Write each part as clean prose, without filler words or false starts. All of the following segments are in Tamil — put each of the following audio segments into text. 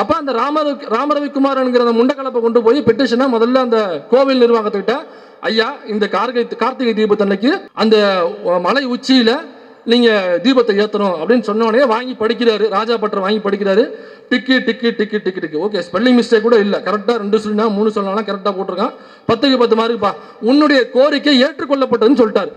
அப்ப அந்த ராமரவிக்குமார் என்கிற அந்த முண்டக்கலப்பை கொண்டு போய் பெட்டிஷனை முதல்ல அந்த கோவில் நிர்வாகத்துக்கிட்ட, ஐயா இந்த கார்த்திகை தீபத்தன்னைக்கு அந்த மலை உச்சியில நீங்க தீபத்தை ஏத்தணும் அப்படின்னு சொன்னோடனே வாங்கி படிக்கிறாரு. ராஜா பட்டர் வாங்கி படிக்கிறாரு. டிக்கு டிக்கு டிக்கு டிக்கு டிக்கு. ஓகே, ஸ்பெல்லிங் மிஸ்டேக் கூட இல்லை, கரெக்டா 2 சொல்லினா 3 சொல்லலாம், கரெக்டா போட்டிருக்கான். 10க்கு 10 மார்க்குப்பா, உன்னுடைய கோரிக்கை ஏற்றுக்கொள்ளப்பட்டதுன்னு சொல்லிட்டாரு.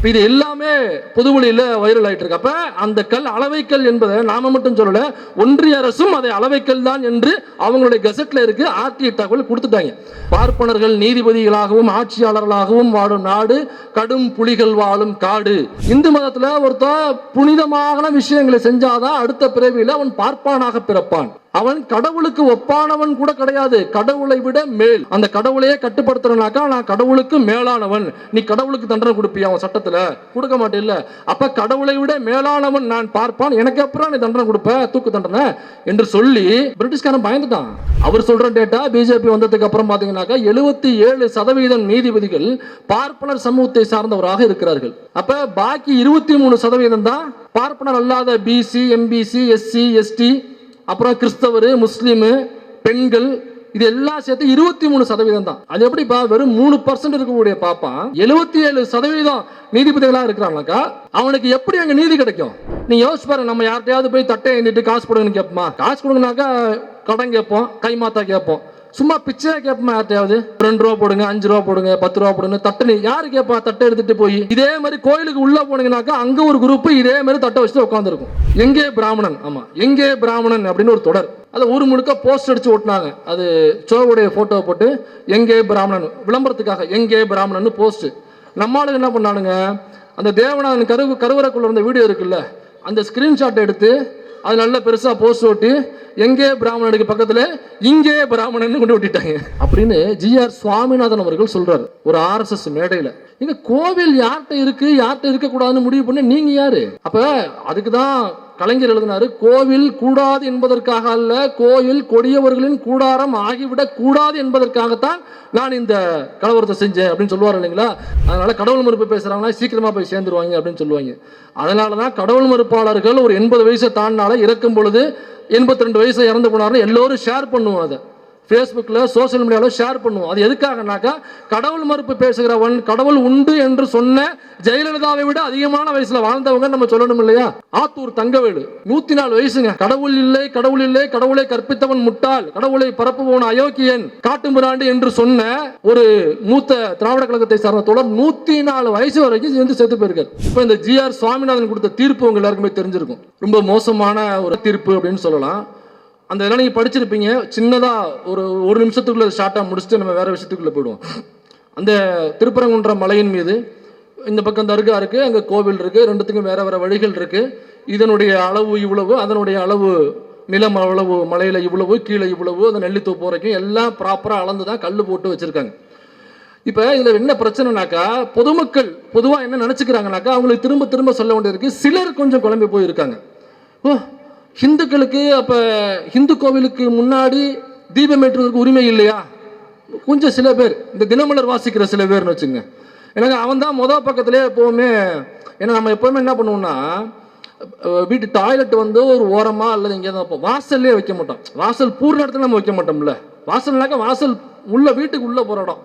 இது எல்லாமே பொதுவெளியில வைரல் ஆயிட்டு இருக்கு. அப்ப அந்த கல் அளவைக்கல் என்பதை நாம மட்டும் சொல்லல, ஒன்றிய அரசும் அதை அளவைக்கல் தான் என்று அவங்களுடைய கெசட்ல இருக்கு. ஆர்டிஐ தகவல் கொடுத்துட்டாங்க. பார்ப்பனர்கள் நீதிபதிகளாகவும் ஆட்சியாளர்களாகவும் வாழும் நாடு, கடும் புலிகள் வாழும் காடு. இந்து மதத்துல ஒருத்தர் புனிதமான விஷயங்களை செஞ்சாதான் அடுத்த பிறவியில அவன் பார்ப்பானாக பிறப்பான். அவன் கடவுளுக்கு ஒப்பானவன் கூட கிடையாது, கடவுளை விட மேல். அந்த கடவுளையே கட்டுப்படுத்துறனாக்கா நான் கடவுளுக்கு மேலானவன். நீ கடவுளுக்கு தண்டனை கொடுப்பியா அவன் சட்டத்துல? கொடுக்க மாட்டேன். அப்ப கடவுளை விட மேலானவன் நான் பார்ப்பான், எனக்கு அப்புறம் நீ தண்டனை கொடுப்ப, தூக்கு தண்டனை என்று சொல்லி பிரிட்டிஷ்காரன் பயந்துட்டான். அவர் சொல்ற டேட்டா பிஜேபி வந்ததுக்கு அப்புறம் பாத்தீங்கன்னாக்கா 77% நீதிபதிகள் பார்ப்பனர் சமூகத்தை சார்ந்தவராக இருக்கிறார்கள். அப்ப பாக்கி 23% தான் பார்ப்பனர் அல்லாத பிசி, எம்பிசி, எஸ்சி, எஸ்டி, அப்புறம் கிறிஸ்தவர், முஸ்லீம், பெண்கள், இது எல்லாம் சேர்த்து 23% தான். அது எப்படிப்பா வெறும் 3% இருக்கக்கூடிய பாப்பான் 77% நீதிபதிகளா இருக்கிறாங்கக்கா, அவனுக்கு எப்படி அங்க நீதி கிடைக்கும்? நீ யோசிச்சு பாரு. நம்ம யார்கிட்டயாவது போய் தட்டை எழுந்திட்டு காசு கொடுங்கன்னு கேட்போமா? காசு கொடுங்கனாக்கா கடன் கேட்போம், கைமாத்தா கேட்போம், சும்மா பிச்சை கேட்போமா? யார்ட்டையாவது 2 ரூபா போடுங்க, 5 ரூபா போடுங்க, 10 ரூபா போடுங்க, தட்டு யாரு கேட்பா? தட்டை எடுத்துட்டு போய் இதே மாதிரி கோயிலுக்கு உள்ள போனீங்கன்னாக்கா அங்க ஒரு குரூப் இதே மாதிரி தட்டை வச்சுட்டு உட்காந்துருக்கும். எங்கே பிராமணன், ஆமா எங்கே பிராமணன் அப்படின்னு ஒரு தொடர், அதை ஊர் முழுக்க போஸ்ட் அடிச்சு ஓட்டினாங்க. அது சோவுடைய போட்டோவை போட்டு எங்கே பிராமணன் விளம்பரத்துக்காக, எங்கே பிராமணன் போஸ்ட். நம்மளுக்கு என்ன பண்ணானுங்க, அந்த தேவனான் கருவறைக்குள்ள இருந்த வீடியோ இருக்குல்ல, அந்த ஸ்கிரீன்ஷாட் எடுத்து அது நல்ல பெருசா போஸ்ட் ஓட்டி எங்கே பிராமணனுக்கு பக்கத்துல இங்கே பிராமணன் கொண்டு விட்டுட்டாங்க அப்படின்னு ஜி.ஆர். சுவாமிநாதன் அவர்கள் சொல்றாரு ஒரு RSS மேடையில. இங்க கோவில் யார்கிட்ட இருக்கு, யார்கிட்ட இருக்க கூடாதுன்னு முடிவு பண்ண நீங்க யாரு? அப்ப அதுக்குதான் கலைஞர் எழுதினாரு, கோவில் கூடாது என்பதற்காக அல்ல, கோயில் கொடியவர்களின் கூடாரம் ஆகிவிடக் கூடாது என்பதற்காகத்தான் நான் இந்த கலவரத்தை செஞ்சேன் அப்படின்னு சொல்லுவார் இல்லைங்களா. அதனால கடவுள் மறுப்பு பேசுறாங்கன்னா சீக்கிரமா போய் சேர்ந்துருவாங்க அப்படின்னு சொல்லுவாங்க. அதனாலதான் கடவுள் மறுப்பாளர்கள் ஒரு 80 வயசை தாண்டினால இறக்கும் பொழுது 82 வயசு இறந்து போனார்னு எல்லோரும் ஷேர் பண்ணுவோம். அதை ஃபேஸ்புக்கில், சோசியல் மீடியாவில் ஷேர் பண்ணுவோம். அது எதுக்காகனாக்கா, கடவுள் மறுப்பு பேசுகிறவன் கடவுள் உண்டு என்று சொன்ன ஜெயலலிதாவை விட அதிகமான வயசுல வாழ்ந்தவங்க நம்ம சொல்லணும் இல்லையா. ஆத்தூர் தங்கவேலு 104 வயசுங்க. கடவுள் இல்லை, கடவுள் இல்லை, கடவுளை கற்பித்தவன் முட்டாள், கடவுளை பரப்புபவன் அயோக்கியன், காட்டுமிராண்டி என்று சொன்ன ஒரு மூத்த திராவிட கழகத்தை சார்ந்த தொடர் 104 வயசு வரைக்கும் வந்து செத்து போயிருக்காரு. இப்ப இந்த ஜி.ஆர். சுவாமிநாதன் கொடுத்த தீர்ப்பு உங்க எல்லாருக்குமே தெரிஞ்சிருக்கும். ரொம்ப மோசமான ஒரு தீர்ப்பு அப்படின்னு சொல்லலாம். அந்த இதெல்லாம் நீங்கள் படிச்சிருப்பீங்க. சின்னதாக ஒரு நிமிஷத்துக்குள்ள ஷார்ட்டாக முடிச்சுட்டு நம்ம வேற விஷயத்துக்குள்ளே போயிடுவோம். அந்த திருப்பரங்குன்றம் மலையின் மீது இந்த பக்கம் தர்கா இருக்குது, அங்கே கோவில் இருக்குது, ரெண்டுத்துக்கும் வேற வேற வழிகள் இருக்குது. இதனுடைய அளவு இவ்வளவு, அதனுடைய அளவு நிலம் அளவு, மலையில் இவ்வளவு, கீழே இவ்வளவு, அந்த நெல்லித்தோப்பு வரைக்கும் எல்லாம் ப்ராப்பராக அளந்து தான் கல் போட்டு வச்சுருக்காங்க. இப்போ இதில் என்ன பிரச்சனைனாக்கா, பொதுமக்கள் பொதுவாக என்ன நினச்சிக்கிறாங்கனாக்கா, அவங்களுக்கு திரும்ப திரும்ப சொல்ல வேண்டியிருக்கு. சிலர் கொஞ்சம் குழம்பி போயிருக்காங்க. ஹிந்துக்களுக்கு அப்ப ஹிந்து கோவிலுக்கு முன்னாடி தீபம் ஏற்றுவதற்கு உரிமை இல்லையா? கொஞ்சம் சில பேர், இந்த தினமலர் வாசிக்கிற சில பேர்னு வச்சுங்க. எனக்கு அவன் தான் முதல் பக்கத்திலே எப்போவுமே, ஏன்னா நம்ம எப்போவுமே என்ன பண்ணுவோம்னா, வீட்டு டாய்லெட் வந்து ஒரு ஓரமா அல்லது எங்கேயாவது வைப்போம், வாசல்லே வைக்க மாட்டோம். வாசல் பூர்ண இடத்துல நம்ம வைக்க மாட்டோம்ல. வாசல்னாக்க வாசல் உள்ள வீட்டுக்கு உள்ள போற இடம்,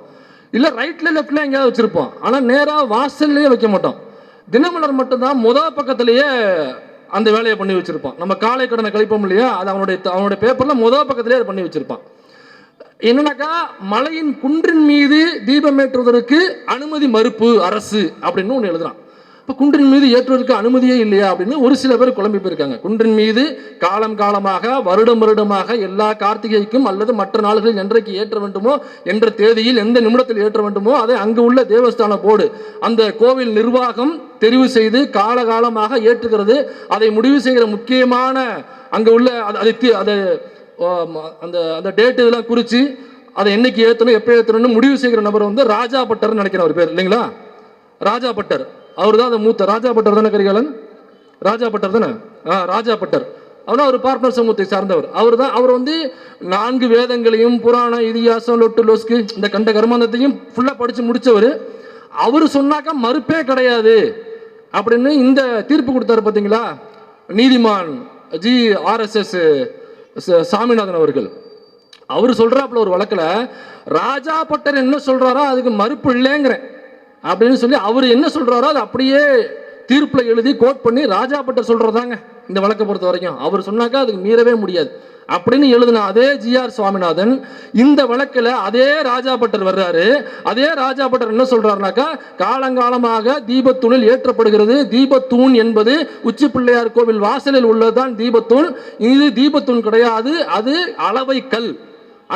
இல்லை ரைட்ல லெஃப்ட்ல எங்கேயாவது வச்சிருப்போம். ஆனால் நேராக வாசல்லையே வைக்க மாட்டோம். தினமலர் மட்டும்தான் முதல் பக்கத்திலேயே அந்த வேலையை பண்ணி வச்சிருப்பான். நம்ம காலை கடனை கழிப்போம் இல்லையா, அது அவனுடைய பேப்பர்ல முதல் பக்கத்திலே அதை பண்ணி வச்சிருப்பான். என்னன்னாக்கா, மலையின் குன்றின் மீது தீபம் ஏற்றுவதற்கு அனுமதி மறுப்பு அரசு அப்படின்னு ஒன்று எழுதுறான். இப்போ குன்றின் மீது ஏற்றுவதற்கு அனுமதியே இல்லையா அப்படின்னு ஒரு சில பேர் குழம்பி போயிருக்காங்க. குன்றின் மீது காலம் காலமாக வருடம் வருடமாக எல்லா கார்த்திகைக்கும் அல்லது மற்ற நாள்களில் என்றைக்கு ஏற்ற வேண்டுமோ என்ற தேதியில் எந்த நிமிடத்தில் ஏற்ற வேண்டுமோ அதை அங்கு உள்ள தேவஸ்தான போர்டு, அந்த கோவில் நிர்வாகம் தெரிவு செய்து காலகாலமாக ஏற்றுகிறது. அதை முடிவு செய்கிற முக்கியமான அங்கே உள்ள அந்த டேட் இதெல்லாம் குறித்து அதை என்னைக்கு ஏற்றணும் எப்போ ஏற்றணும்னு முடிவு செய்கிற நபர் வந்து ராஜா பட்டர் நினைக்கிற ஒரு பேர் இல்லைங்களா. ராஜா பட்டர் அவர் தான் அந்த மூத்த. ராஜா பட்டர் தானே கரிகாலன்? ராஜா பட்டர் தானே? ராஜா பட்டர் அவனா ஒரு பார்ப்பனர் சமூகத்தை சார்ந்தவர். அவர் வந்து 4 வேதங்களையும் புராண இதிகாசம் லொட்டு லொஸ்கு இந்த கண்ட கர்மாந்தத்தையும் ஃபுல்லா படிச்சு முடிச்சவர். அவர் சொன்னாக்கா மறுப்பே கிடையாது அப்படின்னு இந்த தீர்ப்பு கொடுத்தாரு பார்த்தீங்களா. நீதிமான் ஜி.ஆர்.எஸ்.எஸ் சாமிநாதன் அவர்கள். அவர் சொல்றாப்புல ஒரு வழக்கில், ராஜா பட்டர் என்ன சொல்றாரோ அதுக்கு மறுப்பு இல்லைங்கிறேன் அப்படின்னு சொல்லி அவர் என்ன சொல்றாரோ அது அப்படியே தீர்ப்பில் எழுதி கோட் பண்ணி ராஜா பட்டர் சொல்றதாங்க இந்த வழக்கை பொறுத்த வரைக்கும், அவர் சொன்னாக்கா அதுக்கு மீறவே முடியாது அப்படின்னு எழுதின அதே ஜிஆர் சுவாமிநாதன் இந்த வழக்கில் அதே ராஜா பட்டர் வர்றாரு. அதே ராஜா பட்டர் என்ன சொல்றாருனாக்கா, காலங்காலமாக தீபத்தூணில் ஏற்றப்படுகிறது. தீபத்தூண் என்பது உச்சி பிள்ளையார் கோவில் வாசலில் உள்ளதுதான் தீபத்தூண். இது தீபத்தூண் கிடையாது, அது அளவை கல்,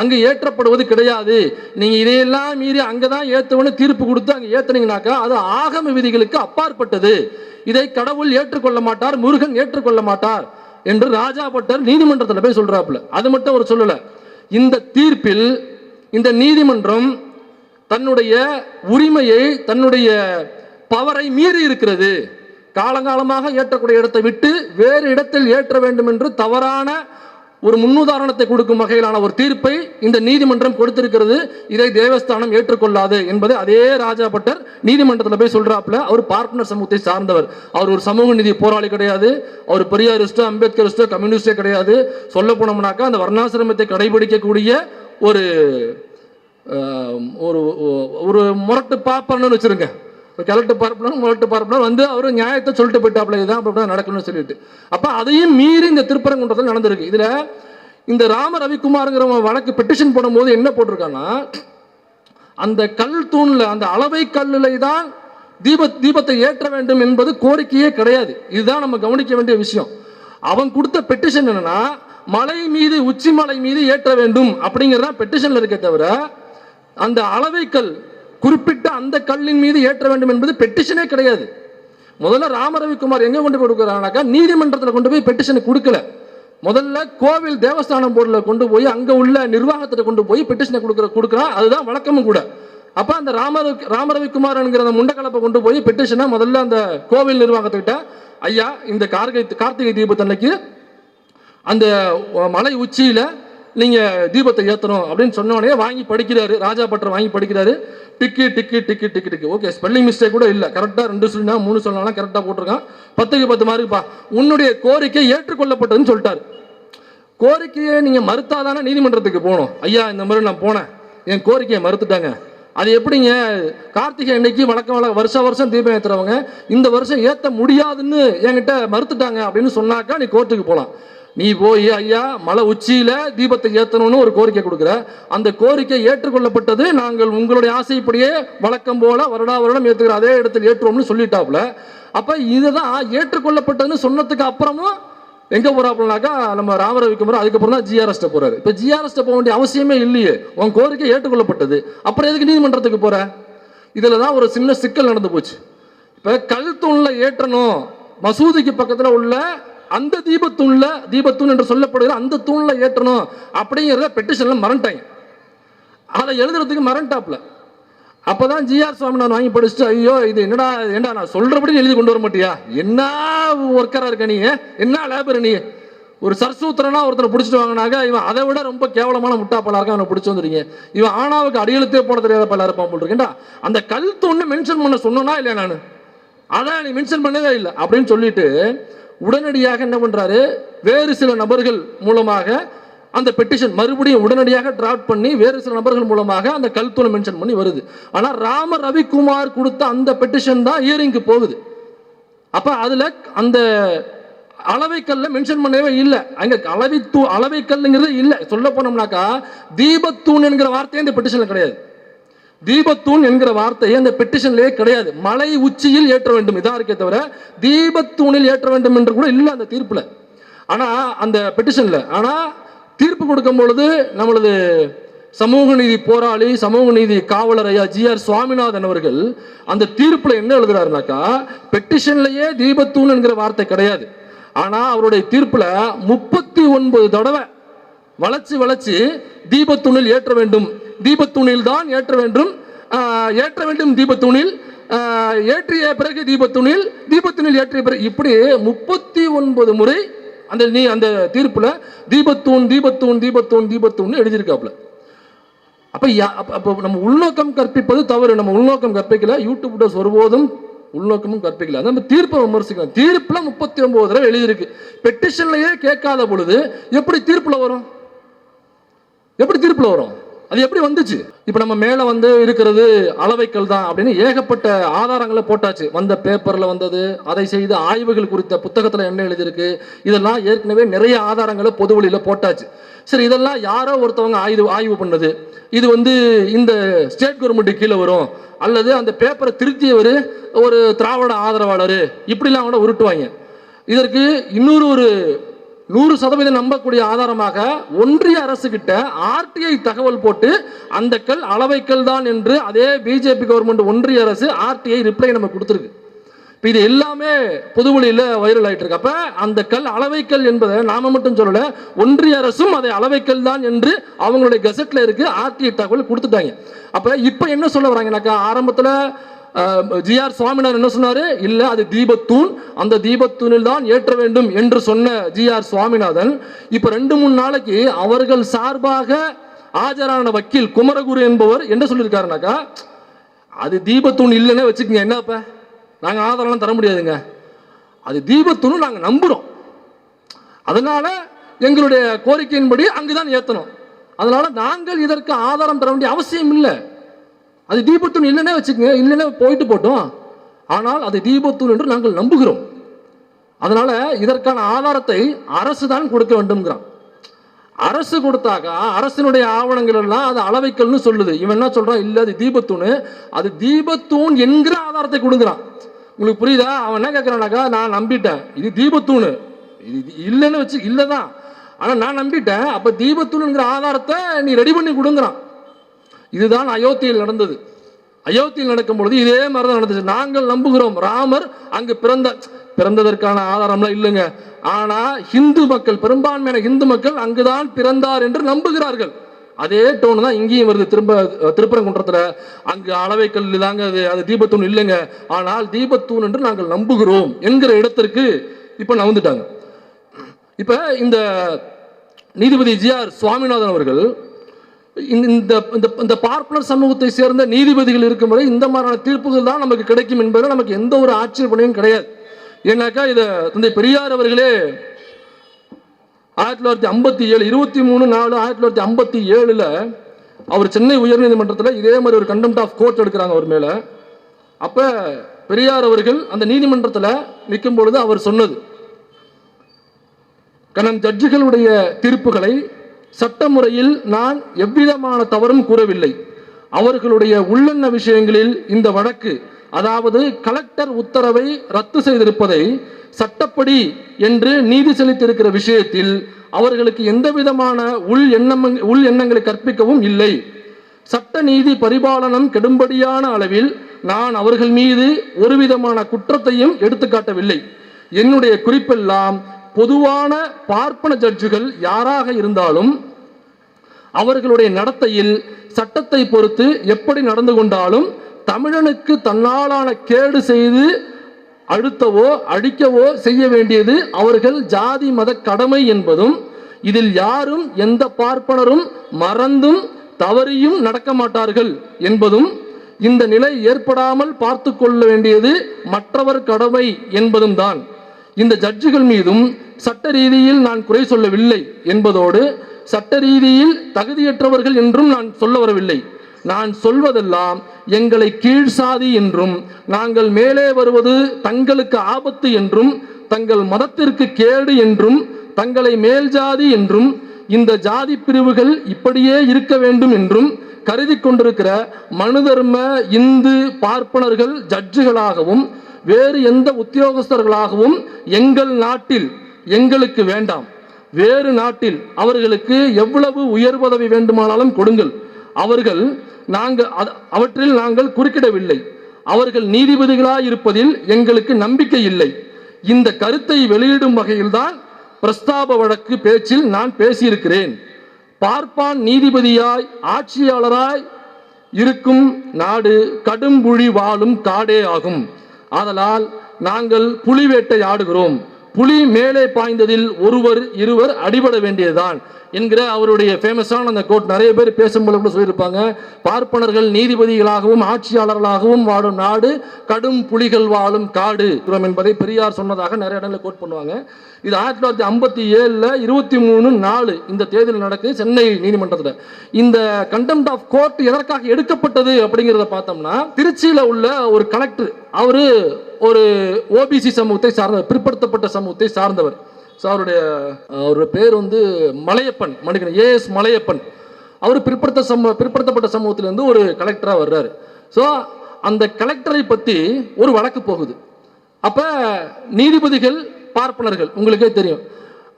அங்கு ஏற்றப்படுவது கிடையாது. நீங்க இதையெல்லாம் மீறி அங்கதான் ஏத்துவன்னு தீர்ப்பு கொடுத்து அங்க ஏத்துனீங்கன்னாக்கா அது ஆகம விதிகளுக்கு அப்பாற்பட்டது. இதை கடவுள் ஏற்றுக்கொள்ள மாட்டார், முருகன் ஏற்றுக்கொள்ள மாட்டார் என்று ராஜா பட்டர் நீதிமன்றத்தில் போய் சொல்றாப்புல. அது மட்டும் அவர் சொல்லல, இந்த தீர்ப்பில் இந்த நீதிமன்றம் தன்னுடைய உரிமையை, தன்னுடைய பவரை மீறி இருக்கிறது. காலங்காலமாக ஏற்றக்கூடிய இடத்தை விட்டு வேறு இடத்தில் ஏற்ற வேண்டும் என்று தவறான ஒரு முன்னுதாரணத்தை கொடுக்கும் வகையிலான ஒரு தீர்ப்பை இந்த நீதிமன்றம் கொடுத்திருக்கிறது. இதை தேவஸ்தானம் ஏற்றுக்கொள்ளாது என்பதை அதே ராஜா பட்டர் நீதிமன்றத்தில் போய் சொல்றாப்புல. அவர் பார்ப்பனர் சமூகத்தை சார்ந்தவர், அவர் ஒரு சமூக நீதி போராளி கிடையாது, அவர் பெரியாரிஸ்டோ அம்பேத்கரிஸ்டோ கம்யூனிஸ்டே கிடையாது. சொல்ல போனோம்னாக்கா அந்த வர்ணாசிரமத்தை கடைபிடிக்கக்கூடிய ஒரு ஒரு முரட்டு பாப்பன்னு வச்சிருங்க, கிழட்டு பார்ப்பனர் முரட்டு பார்ப்பனர் வந்து அவர் நியாயத்தை சொல்லிட்டு போயிட்டாப்ல, இதுதான் அப்படி நடக்கணும்னு சொல்லிட்டு. அப்ப அதையும் மீறி இந்த திருப்பரங்குன்றத்தில் நடந்திருக்கு. இதுல இந்த ராம ரவிக்குமார்ங்கிற வழக்கு பெட்டிஷன் போடும்போது என்ன போட்டிருக்கான்னா, அந்த கல் தூண்ல அந்த அளவை கல்லுல தான் தீபத்தை ஏற்ற வேண்டும் என்பது கோரிக்கையே கிடையாது. இதுதான் நம்ம கவனிக்க வேண்டிய விஷயம். அவன் கொடுத்த பெட்டிஷன் என்னன்னா, மலை மீது உச்சி மலை மீது ஏற்ற வேண்டும் அப்படிங்கிறதா பெட்டிஷன்ல இருக்க தவிர, அந்த அளவை கல் குறிப்பிட்ட அந்த கல்லின் மீது ஏற்ற வேண்டும் என்பது பெட்டிஷனே கிடையாது. முதல்ல ராம ரவிக்குமார் எங்க கொண்டு போய் கொடுக்குறாங்கனாக்கா, நீதிமன்றத்தில் கொண்டு போய் பெட்டிஷனை கொடுக்கல. முதல்ல கோவில் தேவஸ்தானம் போர்டில் கொண்டு போய் அங்க உள்ள நிர்வாகத்தை கொண்டு போய் பெட்டிஷனை கொடுக்குறான். அதுதான் வழக்கமும் கூட. அப்ப அந்த ராம ரவிக்குமார் என்கிற அந்த முண்டக்கலப்பை கொண்டு போய் பெட்டிஷனை முதல்ல அந்த கோவில் நிர்வாகத்துக்கிட்ட, ஐயா இந்த கார்த்திகை தீபத்தன்னைக்கு அந்த மலை உச்சியில நீங்க தீபத்தை ஏற்றணும் அப்படின்னு சொன்னோடனே வாங்கி படிக்கிறாரு ராஜா பட்டர், வாங்கி படிக்கிறாரு. டிக்கு டிக்கு டிக்கு டிக்கு டிக்கு, ஓகே ஸ்பெல்லிங் மிஸ்டேக் கூட இல்லை, கரெக்டாக 2 சொல்லினா 3 சொல்லலாம் கரெக்டாக போட்டிருக்கான். 10க்கு 10 மார்க்குப்பா, உன்னுடைய கோரிக்கை ஏற்றுக்கொள்ளப்பட்டதுன்னு சொல்லிட்டாரு. கோரிக்கையை நீங்க மறுத்தாதானே நீதிமன்றத்துக்கு போகணும். ஐயா இந்த மாதிரி நான் போனேன், என் கோரிக்கையை மறுத்துட்டாங்க, அது எப்படிங்க, கார்த்திகை அன்னைக்கு வருஷம் தீபம் ஏற்றுறவங்க இந்த வருஷம் ஏற்ற முடியாதுன்னு என்கிட்ட மறுத்துட்டாங்க அப்படின்னு சொன்னாக்கா நீ கோர்ட்டுக்கு போகலாம். நீ போய் ஐயா மலை உச்சியில தீபத்தை ஏற்றணும்னு ஒரு கோரிக்கை கொடுக்குற, அந்த கோரிக்கை ஏற்றுக்கொள்ளப்பட்டது, நாங்கள் உங்களுடைய ஆசைப்படியே வழக்கம் போல வருடம் ஏற்றுக்கிற அதே இடத்தில் ஏற்றுவோம்னு சொல்லிட்டாப்புல. அப்ப இதுதான் ஏற்றுக்கொள்ளப்பட்டதுன்னு சொன்னதுக்கு அப்புறமும் எங்க போறாப்புலனாக்கா நம்ம ராம ரவிக்குமார், அதுக்கப்புறம் தான் ஜிஆர்எஸ்ட போறாரு. இப்ப ஜிஆர்எஸ்ட போக வேண்டிய அவசியமே இல்லையே, உன் கோரிக்கை ஏற்றுக்கொள்ளப்பட்டது, அப்புறம் எதுக்கு நீதிமன்றத்துக்கு போற? இதுலதான் ஒரு சின்ன சிக்கல் நடந்து போச்சு. இப்ப கல் தூண்ல ஏற்றணும், மசூதிக்கு பக்கத்துல உள்ள அந்த தீபத்தூண் என்று சொல்லப்படுகிற அந்த தூண்ல ஏற்றணும் அப்படிங்கிறத பெட்டிஷன்ல மறந்துட்டாங்க. அதை எழுதுறதுக்கு மறந்துட்டாப்ல. அப்பதான் ஜிஆர் சுவாமிநாதன் வாங்கி படிச்சுட்டு, ஐயோ இது என்னடா நான் சொல்றபடி எழுதி கொண்டு வர மாட்டியா, என்ன ஒர்க்கரா இருக்க நீ, என்ன லேபர் நீ, ஒரு சர்சூத்திரனா ஒருத்தனை பிடிச்சிட்டு வாங்கினாக்க இவன் அதை விட ரொம்ப கேவலமான முட்டாப்பலா இருக்க, அவனை பிடிச்சி வந்துருங்க, இவன் ஆனாவுக்கு அடியெழுத்தே போட தெரியாத பல இருப்பான் போட்டிருக்கேன்டா. அந்த கல் தூண்ணு மென்ஷன் பண்ண சொன்னா இல்லையா, நான் அதான் நீ மென்ஷன் பண்ணவே இல்லை அப்படின்னு சொல்லிட்டு உடனடியாக என்ன பண்றாரு, வேறு சில நபர்கள் மூலமாக அந்த பெட்டிஷன் மறுபடியும் உடனடியாக டிராஃப்ட் பண்ணி வேறு சில நபர்கள் மூலமாக அந்த கல்தூணை மென்ஷன் பண்ணி வருது. ஆனா ராம ரவிக்குமார் கொடுத்த அந்த பெட்டிஷன் தான் ஹியரிங்க்கு போகுது. அப்ப அதுல அந்த அளவைக்கல்ல மென்ஷன் பண்ணவே இல்லை, அங்க அளவைக்கல்லுங்கிறது இல்லை. சொல்ல போனோம்னாக்கா தீபத்தூண் என்கிற வார்த்தையே இந்த பெட்டிஷன்ல கிடையாது. தீபத்தூண் என்கிற வார்த்தையை அந்த பெட்டிஷன்லயே கிடையாது. மலை உச்சியில் ஏற்ற வேண்டும் இதான் இருக்கே தவிர தீபத்தூணில் ஏற்ற வேண்டும் என்று கூட இல்லை அந்த தீர்ப்புல. ஆனா அந்த பெட்டிஷன்ல ஆனா தீர்ப்பு கொடுக்கும் பொழுது நம்மளது சமூக நீதி போராளி, சமூக நீதி காவலர் ஐயா ஜிஆர் சுவாமிநாதன் அவர்கள் அந்த தீர்ப்புல என்ன எழுதுறாருனாக்கா, பெட்டிஷன்லயே தீபத்தூண் என்கிற வார்த்தை கிடையாது. ஆனா அவருடைய தீர்ப்புல 39 தடவை வளைச்சு தீபத்தூணில் ஏற்ற வேண்டும், தீபத்தூணில் தான் ஏற்ற வேண்டும் தீபத்தூணில் ஏற்றிய பிறகு தீபத்தூணில் ஏற்றிய பிறகு இப்படி 39 முறை அந்த தீர்ப்புல தீபத்தூண் எழுதியிருக்காப்ல. அப்ப நம்ம உள்நோக்கம் கற்பிப்பது தவறு, நம்ம உள்நோக்கம் கற்பிக்கல. யூடியூப் ஒருபோதும் உள்நோக்கமும் கற்பிக்கல. நம்ம தீர்ப்பை விமர்சிக்கலாம். தீர்ப்புல 39 தடவை எழுதியிருக்கு. பெட்டிஷன்லயே கேட்காத பொழுது எப்படி தீர்ப்புல வரும்? எப்படி தீர்ப்புல வரும்? அது எப்படி வந்துச்சு? இப்ப நம்ம மேல இருக்கிறது அளவைக்கல் தான் அப்படின்னு ஏகப்பட்ட ஆதாரங்களை போட்டாச்சு. வந்த பேப்பர்ல வந்தது, அதை செய்த ஆய்வுகள் குறித்த புத்தகத்துல என்ன எழுதியிருக்கு, இதெல்லாம் ஏற்கனவே நிறைய ஆதாரங்களை பொதுவெளியில போட்டாச்சு. சரி, இதெல்லாம் யாரோ ஒருத்தவங்க ஆய்வு பண்ணது, இது இந்த ஸ்டேட் கவர்மெண்ட் கீழே வரும், அல்லது அந்த பேப்பரை திருத்தியவர் ஒரு திராவிட ஆதரவாளர், இப்படிலாம் கூட உருட்டுவாங்க. இதற்கு இன்னொரு 100% நம்பக்கூடிய ஆதாரமாக ஒன்றிய அரசு கிட்ட ஆர்டிஐ தகவல் போட்டு அந்த கல் அளவைக்கல் தான் என்று அதே பிஜேபி கவர்மெண்ட் ஒன்றிய அரசு ஆர்டிஐ ரிப்ளை நம்ம கொடுத்துருக்கு. இப்போ இது எல்லாமே பொதுவெளியில் வைரல் ஆயிட்டு இருக்கு. அப்ப அந்த கல் அளவைக்கல் என்பதை நாம மட்டும் சொல்லல, ஒன்றிய அரசும் அதை அளவைக்கல் தான் என்று அவங்களுடைய கெசட்ல இருக்கு, ஆர்டிஐ தகவல் கொடுத்துட்டாங்க. அப்ப இப்ப என்ன சொல்ல வராங்கனாக்கா, ஆரம்பத்தில் ஜி.ஆர். சுவாமிநாதன் என்ன சொன்னாரு? இல்ல, அது தீபத்தூண், அந்த தீபத்தூணில் தான் ஏற்ற வேண்டும் என்று சொன்ன ஜி.ஆர். சுவாமிநாதன் இப்ப 2-3 நாளைக்கு அவர்கள் சார்பாக ஆஜரான வக்கீல் குமரகுரு என்பவர் என்ன சொல்லியிருக்காருனாக்கா, அது தீபத்தூண் இல்லைன்னு வச்சுக்கோங்க, என்னப்ப நாங்க ஆதாரம் தர முடியாதுங்க, அது தீபத்தூண் நாங்க நம்புறோம், அதனால எங்களுடைய கோரிக்கையின்படி அங்குதான் ஏத்தணும், அதனால நாங்கள் இதற்கு ஆதாரம் தர வேண்டிய அவசியம் இல்லை, அது தீபத்தூண் இல்லைன்னே வச்சுக்கோங்க, இல்லைன்னா போயிட்டு போட்டோம், ஆனால் அது தீபத்தூண் என்று நாங்கள் நம்புகிறோம், அதனால இதற்கான ஆதாரத்தை அரசு தான் கொடுக்க வேண்டும்ங்கிறான். அரசு கொடுத்தாக்கா அரசினுடைய ஆவணங்கள் எல்லாம் அது அளவைக்கல்னு சொல்லுது. இவன் என்ன சொல்றான்? இல்ல, அது தீபத்தூண், அது தீபத்தூண் என்கிற ஆதாரத்தை கொடுக்குறான். உங்களுக்கு புரியுதா? அவன் என்ன கேட்கிறானாக்கா, நான் நம்பிட்டேன் இது தீபத்தூண், இது இல்லைன்னு வச்சு இல்லதான், ஆனா நான் நம்பிட்டேன், அப்ப தீபத்தூண்ங்கிற ஆதாரத்தை நீ ரெடி பண்ணி கொடுங்கிறான். இதுதான் அயோத்தியில் நடந்தது. அயோத்தியில் நடக்கும் பொழுது இதே மாதிரிதான் நடந்துச்சு. நாங்கள் நம்புகிறோம் ராமர் அங்கு பிறந்ததற்கான ஆதாரம்லாம் இல்லைங்க, ஆனா இந்து மக்கள், பெரும்பான்மையான இந்து மக்கள் அங்குதான் பிறந்தார் என்று நம்புகிறார்கள். அதே டோன் தான் இங்கேயும் வருது. திருப்பரங்குன்றத்துல அங்கு அளவைக்கல் தாங்க, அது தீபத்தூண் இல்லைங்க, ஆனால் தீபத்தூண் என்று நாங்கள் நம்புகிறோம் என்கிற இடத்திற்கு இப்ப நகர்ந்துட்டாங்க. இப்ப இந்த நீதிபதி ஜி.ஆர். சுவாமிநாதன் அவர்கள் இந்த பார்ப்பனர் சமூகத்தை சேர்ந்த நீதிபதிகள் இருக்கும் வரை இந்த மாதிரியான தீர்ப்புகள் தான் நமக்கு கிடைக்கும் என்பதில் நமக்கு எந்த ஒரு ஆட்சேபனையும் கிடையாது. ஏன்னாக்கா இதை தந்தை பெரியார் அவர்களே 1957 23/4/1957 அவர் சென்னை உயர்நீதிமன்றத்தில் இதே மாதிரி ஒரு கண்டெம்ட் ஆஃப் கோர்ட் எடுக்கிறாங்க அவர் மேல. அப்ப பெரியார் அவர்கள் அந்த நீதிமன்றத்தில் நிற்கும் பொழுது அவர் சொன்னது, நம் ஜட்ஜுகளுடைய தீர்ப்புகளை சட்டமுறையில் நான் எவ்விதமான தவறும் கூறவில்லை, அவர்களுடைய உள்ளெண்ண விஷயங்களில் இந்த வழக்கு, அதாவது கலெக்டர் உத்தரவை ரத்து செய்திருப்பதை சட்டப்படி என்று நீதி செலுத்தியிருக்கிற விஷயத்தில் அவர்களுக்கு எந்த விதமான உள் எண்ணங்களை கற்பிக்கவும் இல்லை, சட்ட நீதி பரிபாலனம் கெடும்படியான அளவில் நான் அவர்கள் மீது ஒரு விதமான குற்றத்தையும் எடுத்துக்காட்டவில்லை, என்னுடைய குறிப்பெல்லாம் பொதுவான பார்ப்பன ஜட்ஜுகள் யாராக இருந்தாலும் அவர்களுடைய நடத்தையில் சட்டத்தை பொறுத்து எப்படி நடந்து கொண்டாலும் தமிழனுக்கு தன்னாலான கேடு செய்து அழுத்தவோ அடிக்கவோ செய்ய வேண்டியது அவர்கள் ஜாதி மத கடமை என்பதும், இதில் யாரும் எந்த பார்ப்பனரும் மறந்தும் தவறியும் நடக்க மாட்டார்கள் என்பதும், இந்த நிலை ஏற்படாமல் பார்த்து கொள்ள வேண்டியது மற்றவர் கடமை என்பதும் தான். இந்த ஜட்ஜுகள் மீதும் சட்ட ரீதியில் நான் குறை சொல்லவில்லை என்பதோடு சட்ட ரீதியில் தகுதியற்றவர்கள் என்றும் நான் சொல்ல வரவில்லை. நான் சொல்வதெல்லாம் எங்களை கீழ் சாதி என்றும், நாங்கள் மேலே வருவது தங்களுக்கு ஆபத்து என்றும், தங்கள் மதத்திற்கு கேடு என்றும், தங்களை மேல் ஜாதி என்றும், இந்த ஜாதி பிரிவுகள் இப்படியே இருக்க வேண்டும் என்றும் கருதி கொண்டிருக்கிற மனுதர்ம இந்து பார்ப்பனர்கள் ஜட்ஜுகளாகவும் வேறு எந்த உத்தியோகஸ்தர்களாகவும் எங்கள் நாட்டில் எங்களுக்கு வேண்டாம். வேறு நாட்டில் அவர்களுக்கு எவ்வளவு உயர் பதவி வேண்டுமானாலும் கொடுங்கள், அவற்றில் நாங்கள் குறுக்கிடவில்லை. அவர்கள் நீதிபதிகளாய் இருப்பதில் எங்களுக்கு நம்பிக்கை இல்லை. இந்த கருத்தை வெளியிடும் வகையில்தான் பிரஸ்தாப வழக்கு பேச்சில் நான் பேசியிருக்கிறேன். பார்ப்பான் நீதிபதியாய் ஆட்சியாளராய் இருக்கும் நாடு கடும்புழி வாழும் காடே ஆகும். ஆதலால் நாங்கள் புலி வேட்டை ஆடுகிறோம். புலி மேலே பாய்ந்ததில் ஒருவர் இருவர் அடிபட வேண்டியதுதான் என்கிற அவருடைய ஃபேமஸான அந்த கோட் நிறைய பேர் பேசும்போது கூட சொல்லியிருப்பாங்க. பார்ப்பனர்கள் நீதிபதிகளாகவும் ஆட்சியாளர்களாகவும் வாழும் நாடு, கடும் புலிகள் வாழும் காடு என்பதை பெரியார் சொன்னதாக நிறைய இடங்களில் கோட் பண்ணுவாங்க. இது 1957 23/4 இந்த தேர்தல் நடக்குது சென்னை நீதிமன்றத்தில். இந்த கண்டெம்ட் ஆஃப் கோர்ட் எதற்காக எடுக்கப்பட்டது அப்படிங்கிறத பார்த்தோம்னா, திருச்சியில் உள்ள ஒரு கலெக்டர், அவரு ஒரு ஓபிசி சமூகத்தை சார்ந்தவர், பிற்படுத்தப்பட்ட சமூகத்தை சார்ந்தவர். ஸோ அவருடைய பேர் வந்து மலையப்பன், மன்னிக்கணும், ஏஎஸ் மலையப்பன். அவர் பிற்படுத்தப்பட்ட சமூகத்திலேருந்து ஒரு கலெக்டராக வர்றாரு. ஸோ அந்த கலெக்டரை பற்றி ஒரு வழக்கு போகுது. அப்போ நீதிபதிகள் பார்ப்பனர்கள், உங்களுக்கே தெரியும்,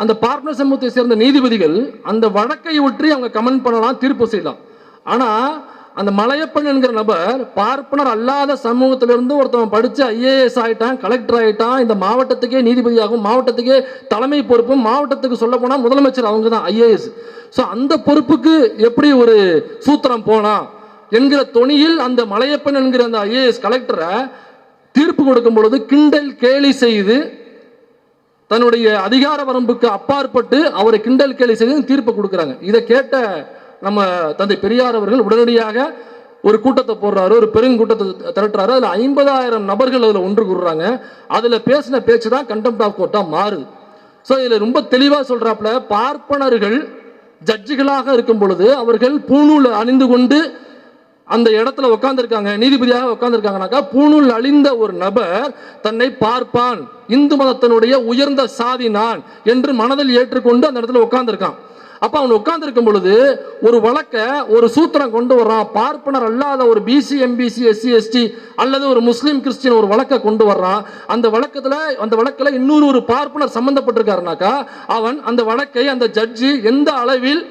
அந்த பார்ப்பனர் சமூகத்தை சேர்ந்த நீதிபதிகள் அந்த வழக்கை ஒற்றி அவங்க கமெண்ட் பண்ணலாம், தீர்ப்பு செய்யலாம். ஆனால் அந்த மலையப்பன் என்கிற நபர் பார்ப்பனர் அல்லாத சமூகத்திலிருந்து ஒருத்தவன் படித்து ஐஏஎஸ் ஆகிட்டான், கலெக்டர் ஆகிட்டான், இந்த மாவட்டத்துக்கே நீதிபதியாகும், மாவட்டத்துக்கே தலைமை பொறுப்பும், மாவட்டத்துக்கு சொல்ல போனால் முதலமைச்சர் அவங்க தான் ஐஏஎஸ். ஸோ அந்த பொறுப்புக்கு எப்படி ஒரு சூத்திரம் போனா என்கிற தொனியில் அந்த மலையப்பன் என்கிற அந்த ஐஏஎஸ் கலெக்டரை தீர்ப்பு கொடுக்கும் பொழுது கிண்டல் கேலி செய்து, தன்னுடைய அதிகார வரம்புக்கு அப்பாற்பட்டு அவரை கிண்டல் கேலி செய்து தீர்ப்பு கொடுக்குறாங்க. இதை கேட்ட நம்ம தந்தை பெரியார் அவர்கள் உடனடியாக ஒரு கூட்டத்தை போடுறாரு, ஒரு பெருங்கூட்டத்தை திரட்டுறாரு. அதில் 50,000 நபர்கள் அதில் ஒன்று கூடுறாங்க. அதில் பேசின பேச்சு தான் கண்டெம்ட் ஆஃப் கோர்ட்டாக மாறுது. ஸோ இதில் ரொம்ப தெளிவாக சொல்றாப்புல, பார்ப்பனர்கள் ஜட்ஜுகளாக இருக்கும் பொழுது அவர்கள் பூணூல் அணிந்து கொண்டு அந்த இடத்துல உட்கார்ந்துருக்காங்க, நீதிபதியாக உட்கார்ந்துருக்காங்கனாக்கா, பூணூல் அழிந்த ஒரு நபர் தன்னை பார்ப்பான், இந்து மதத்தினுடைய உயர்ந்த சாதி நான் என்று மனதில் ஏற்றுக்கொண்டு அந்த இடத்துல உட்கார்ந்துருக்கான். அப்ப அவன் உட்கார்ந்துருக்கும் பொழுது ஒரு வழக்க, ஒரு சூத்திரம் கொண்டு வர்றான். பார்ப்பனர் அல்லாத ஒரு பிசி, எம்பிசி, எஸ்சி, எஸ்டி அல்லது ஒரு முஸ்லீம் கிறிஸ்டின் ஒரு வழக்கை கொண்டு வர்றான். அந்த வழக்கில் இன்னொரு ஒரு பார்ப்பனர் சம்பந்தப்பட்டிருக்காருனாக்கா, அவன் அந்த வழக்கை அந்த ஜட்ஜி எந்த அளவில்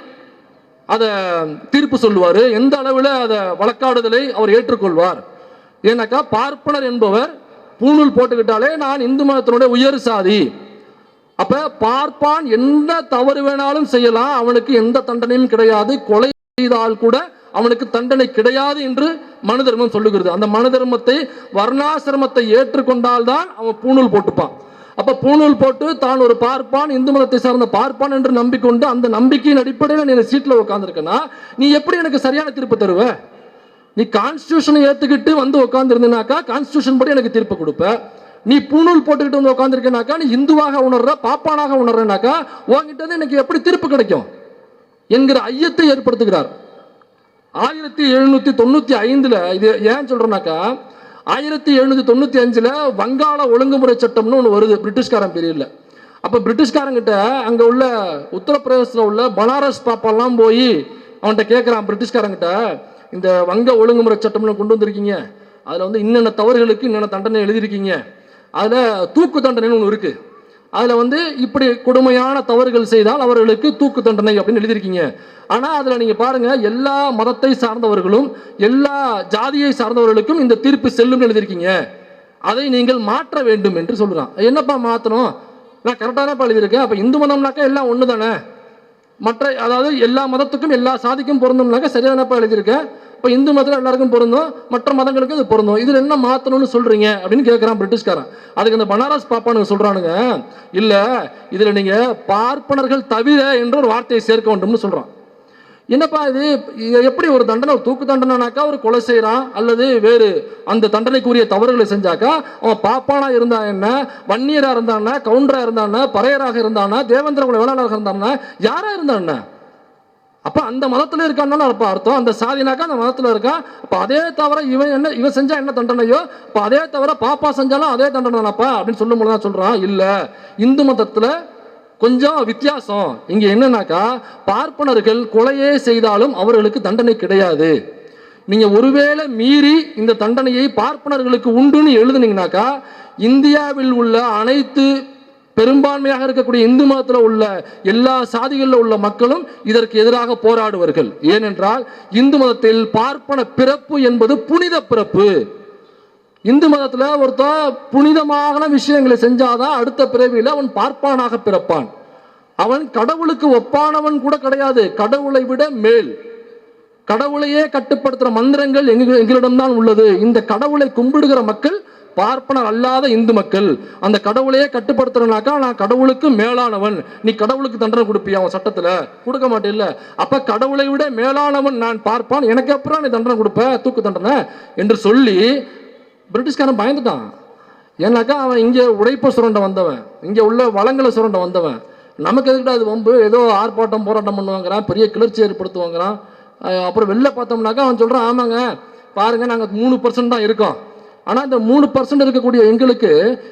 அதை தீர்ப்பு சொல்லுவார், எந்த அளவில் அதை வழக்காடுதலை அவர் ஏற்றுக்கொள்வார். ஏன்னாக்கா பார்ப்பனர் என்பவர் பூணூல் போட்டுக்கிட்டாலே நான் இந்து மதத்தினுடைய உயர் சாதி. அப்ப பார்ப்பான் எந்த தவறு வேணாலும் செய்யலாம், அவனுக்கு எந்த தண்டனையும் கிடையாது, கொலை செய்தால் கூட அவனுக்கு தண்டனை கிடையாது என்று மனு தர்மம் சொல்லுகிறது. அந்த மனு தர்மத்தை, வர்ணாசிரமத்தை ஏற்றுக்கொண்டால்தான் அவன் பூணூல் போட்டுப்பான். அப்ப பூணூல் போட்டு தான் ஒரு பார்ப்பான், இந்து மதத்தை சார்ந்த பார்ப்பான் என்று நம்பிக்கொண்டு அந்த நம்பிக்கையின் அடிப்படையில் நீ சீட்ல உட்கார்ந்துருக்கனா, நீ எப்படி எனக்கு சரியான தீர்ப்பு தருவ? நீ கான்ஸ்டிடியூஷனை ஏத்துக்கிட்டு வந்து உட்கார்ந்து இருந்தனாக்கா கான்ஸ்டிடியூஷன் படி எனக்கு தீர்ப்பு கொடுப்ப. நீ பூணூல் போட்டுக்கிட்டு வந்து உட்காந்துருக்கனாக்கா, நீ இந்துவாக உணர்ற, பாப்பானாக உணர்றனாக்கா, உங்ககிட்ட எனக்கு எப்படி தீர்ப்பு கிடைக்கும் என்கிற ஐயத்தை ஏற்படுத்துகிறார். 1795 இது ஏன் சொல்றேன்னாக்கா, 1795 வங்காள ஒழுங்குமுறை சட்டம்னு ஒன்று வருது பிரிட்டிஷ்காரன் பீரியட்ல. அப்ப பிரிட்டிஷ்காரங்கிட்ட அங்க உள்ள உத்தரப்பிரதேசத்தில் உள்ள பனாரஸ் பாப்பாலாம் போய் அவன்கிட்ட கேட்கிறான், பிரிட்டிஷ்காரங்கிட்ட, இந்த வங்க ஒழுங்குமுறை சட்டம்னு கொண்டு வந்திருக்கீங்க, அதுல வந்து இன்னென்ன தவறுகளுக்கு இன்னென்ன தண்டனை எழுதியிருக்கீங்க, அதில் தூக்கு தண்டனைன்னு ஒன்று இருக்கு, அதில் இப்படி கொடுமையான தவறுகள் செய்தால் அவர்களுக்கு தூக்கு தண்டனை அப்படின்னு எழுதியிருக்கீங்க. ஆனால் அதில் நீங்கள் பாருங்க, எல்லா மதத்தை சார்ந்தவர்களும் எல்லா ஜாதியை சார்ந்தவர்களுக்கும் இந்த தீர்ப்பு செல்லும் எழுதியிருக்கீங்க, அதை நீங்கள் மாற்ற வேண்டும் என்று சொல்றான். என்னப்பா மாற்றணும்? நான் கரெக்டாக எழுதியிருக்கேன். அப்போ இந்து மதம்னாக்கா எல்லாம் ஒன்று தானே, மற்ற அதாவது எல்லா மதத்துக்கும் எல்லா சாதிக்கும் பொருந்தும்னாக்கா சரியானப்பா எழுதியிருக்கேன். இப்போ இந்து மதத்தில் எல்லாருக்கும் பொருந்தும், மற்ற மதங்களுக்கு இது பொருந்தும், இதில் என்ன மாற்றணும்னு சொல்றீங்க அப்படின்னு கேட்குறான் பிரிட்டிஷ்காரன். அதுக்கு இந்த பனாரஸ் பாப்பானுங்க சொல்றானுங்க, இல்லை இதில் நீங்கள் பார்ப்பனர்கள் தவிர என்ற ஒரு வார்த்தையை சேர்க்க வேண்டும்னு சொல்றான். என்னப்பா இது எப்படி ஒரு தண்டனை, ஒரு தூக்கு தண்டனைனாக்கா ஒரு கொலை செய்யறான் அல்லது வேறு அந்த தண்டனைக்குரிய தவறுகளை செஞ்சாக்கா அவன் பாப்பானா இருந்தா என்ன, வன்னியரா இருந்தான்னா, கவுண்டரா இருந்தான்னா, பறையராக இருந்தானா, தேவேந்திர குல வேளாளராக இருந்தான்னா, யாரா இருந்தான்னா, அப்ப அந்த மதத்துல இருக்கான்னு அர்த்தம். அந்த சாதினாக்கா அந்த மதத்துல இருக்கான். அப்ப அதே தவிர இவன் செஞ்சா என்ன தண்டனையோ, அப்ப அதே தவிர பாப்பா செஞ்சாலும் அதே தண்டனை தானப்பா அப்படின்னு சொல்லும் போதுதான் சொல்றான், இல்ல இந்து மதத்துல கொஞ்சம் வித்தியாசம். இங்க என்னன்னாக்கா, பார்ப்பனர்கள் கொலையே செய்தாலும் அவர்களுக்கு தண்டனை கிடையாது. நீங்க ஒருவேளை மீறி இந்த தண்டனையை பார்ப்பனர்களுக்கு உண்டுன்னு எழுதுனீங்கன்னாக்கா, இந்தியாவில் உள்ள அனைத்து பெரும்பான்மையாக இருக்கக்கூடிய இந்து மதத்தில் உள்ள எல்லா சாதிகளில் உள்ள மக்களும் இதற்கு எதிராக போராடுவார்கள். ஏனென்றால் இந்து மதத்தில் பார்ப்பன பிறப்பு என்பது புனித பிறப்பு. இந்து மதத்தில் ஒருத்தன் புனிதமான விஷயங்களை செஞ்சாதான் அடுத்த பிறவியில் அவன் பார்ப்பானாக பிறப்பான். அவன் கடவுளுக்கு ஒப்பானவன் கூட கிடையாது, கடவுளை விட மேல். கடவுளையே கட்டுப்படுத்துற மந்திரங்கள் எங்களிடம்தான் உள்ளது. இந்த கடவுளை கும்பிடுகிற மக்கள் பார்ப்பனர் அல்லாத இந்து மக்கள் அந்த கடவுளையே கட்டுப்படுத்துறனாக்கா நான் கடவுளுக்கு மேலானவன், நீ கடவுளுக்கு தண்டனை கொடுப்பியா அவன் சட்டத்துல? கொடுக்க மாட்டேல்ல. அப்ப கடவுளை விட மேலானவன் நான் பார்ப்பான், எனக்கு அப்புறம் நீ தண்டனை கொடுப்ப, தூக்கு தண்டனை என்று சொல்லி பிரிட்டிஷ்காரன் பயந்துட்டான். ஏன்னாக்கா அவன் இங்கே உழைப்ப சுரண்ட வந்தவன், இங்கே உள்ள வளங்களை சுரண்ட வந்தவன். நமக்கு எதுக்கிட்ட அது வம்பு? ஏதோ ஆர்ப்பாட்டம் போராட்டம் பண்ணுவாங்கிறான், பெரிய கிளர்ச்சி ஏற்படுத்துவாங்கிறான். அப்புறம் வெளில பார்த்தோம்னாக்கா அவன் சொல்கிறான், ஆமாங்க பாருங்க நாங்கள் 3% தான் இருக்கோம், ஆனால் இந்த 3% இருக்கக்கூடிய எங்களுக்கு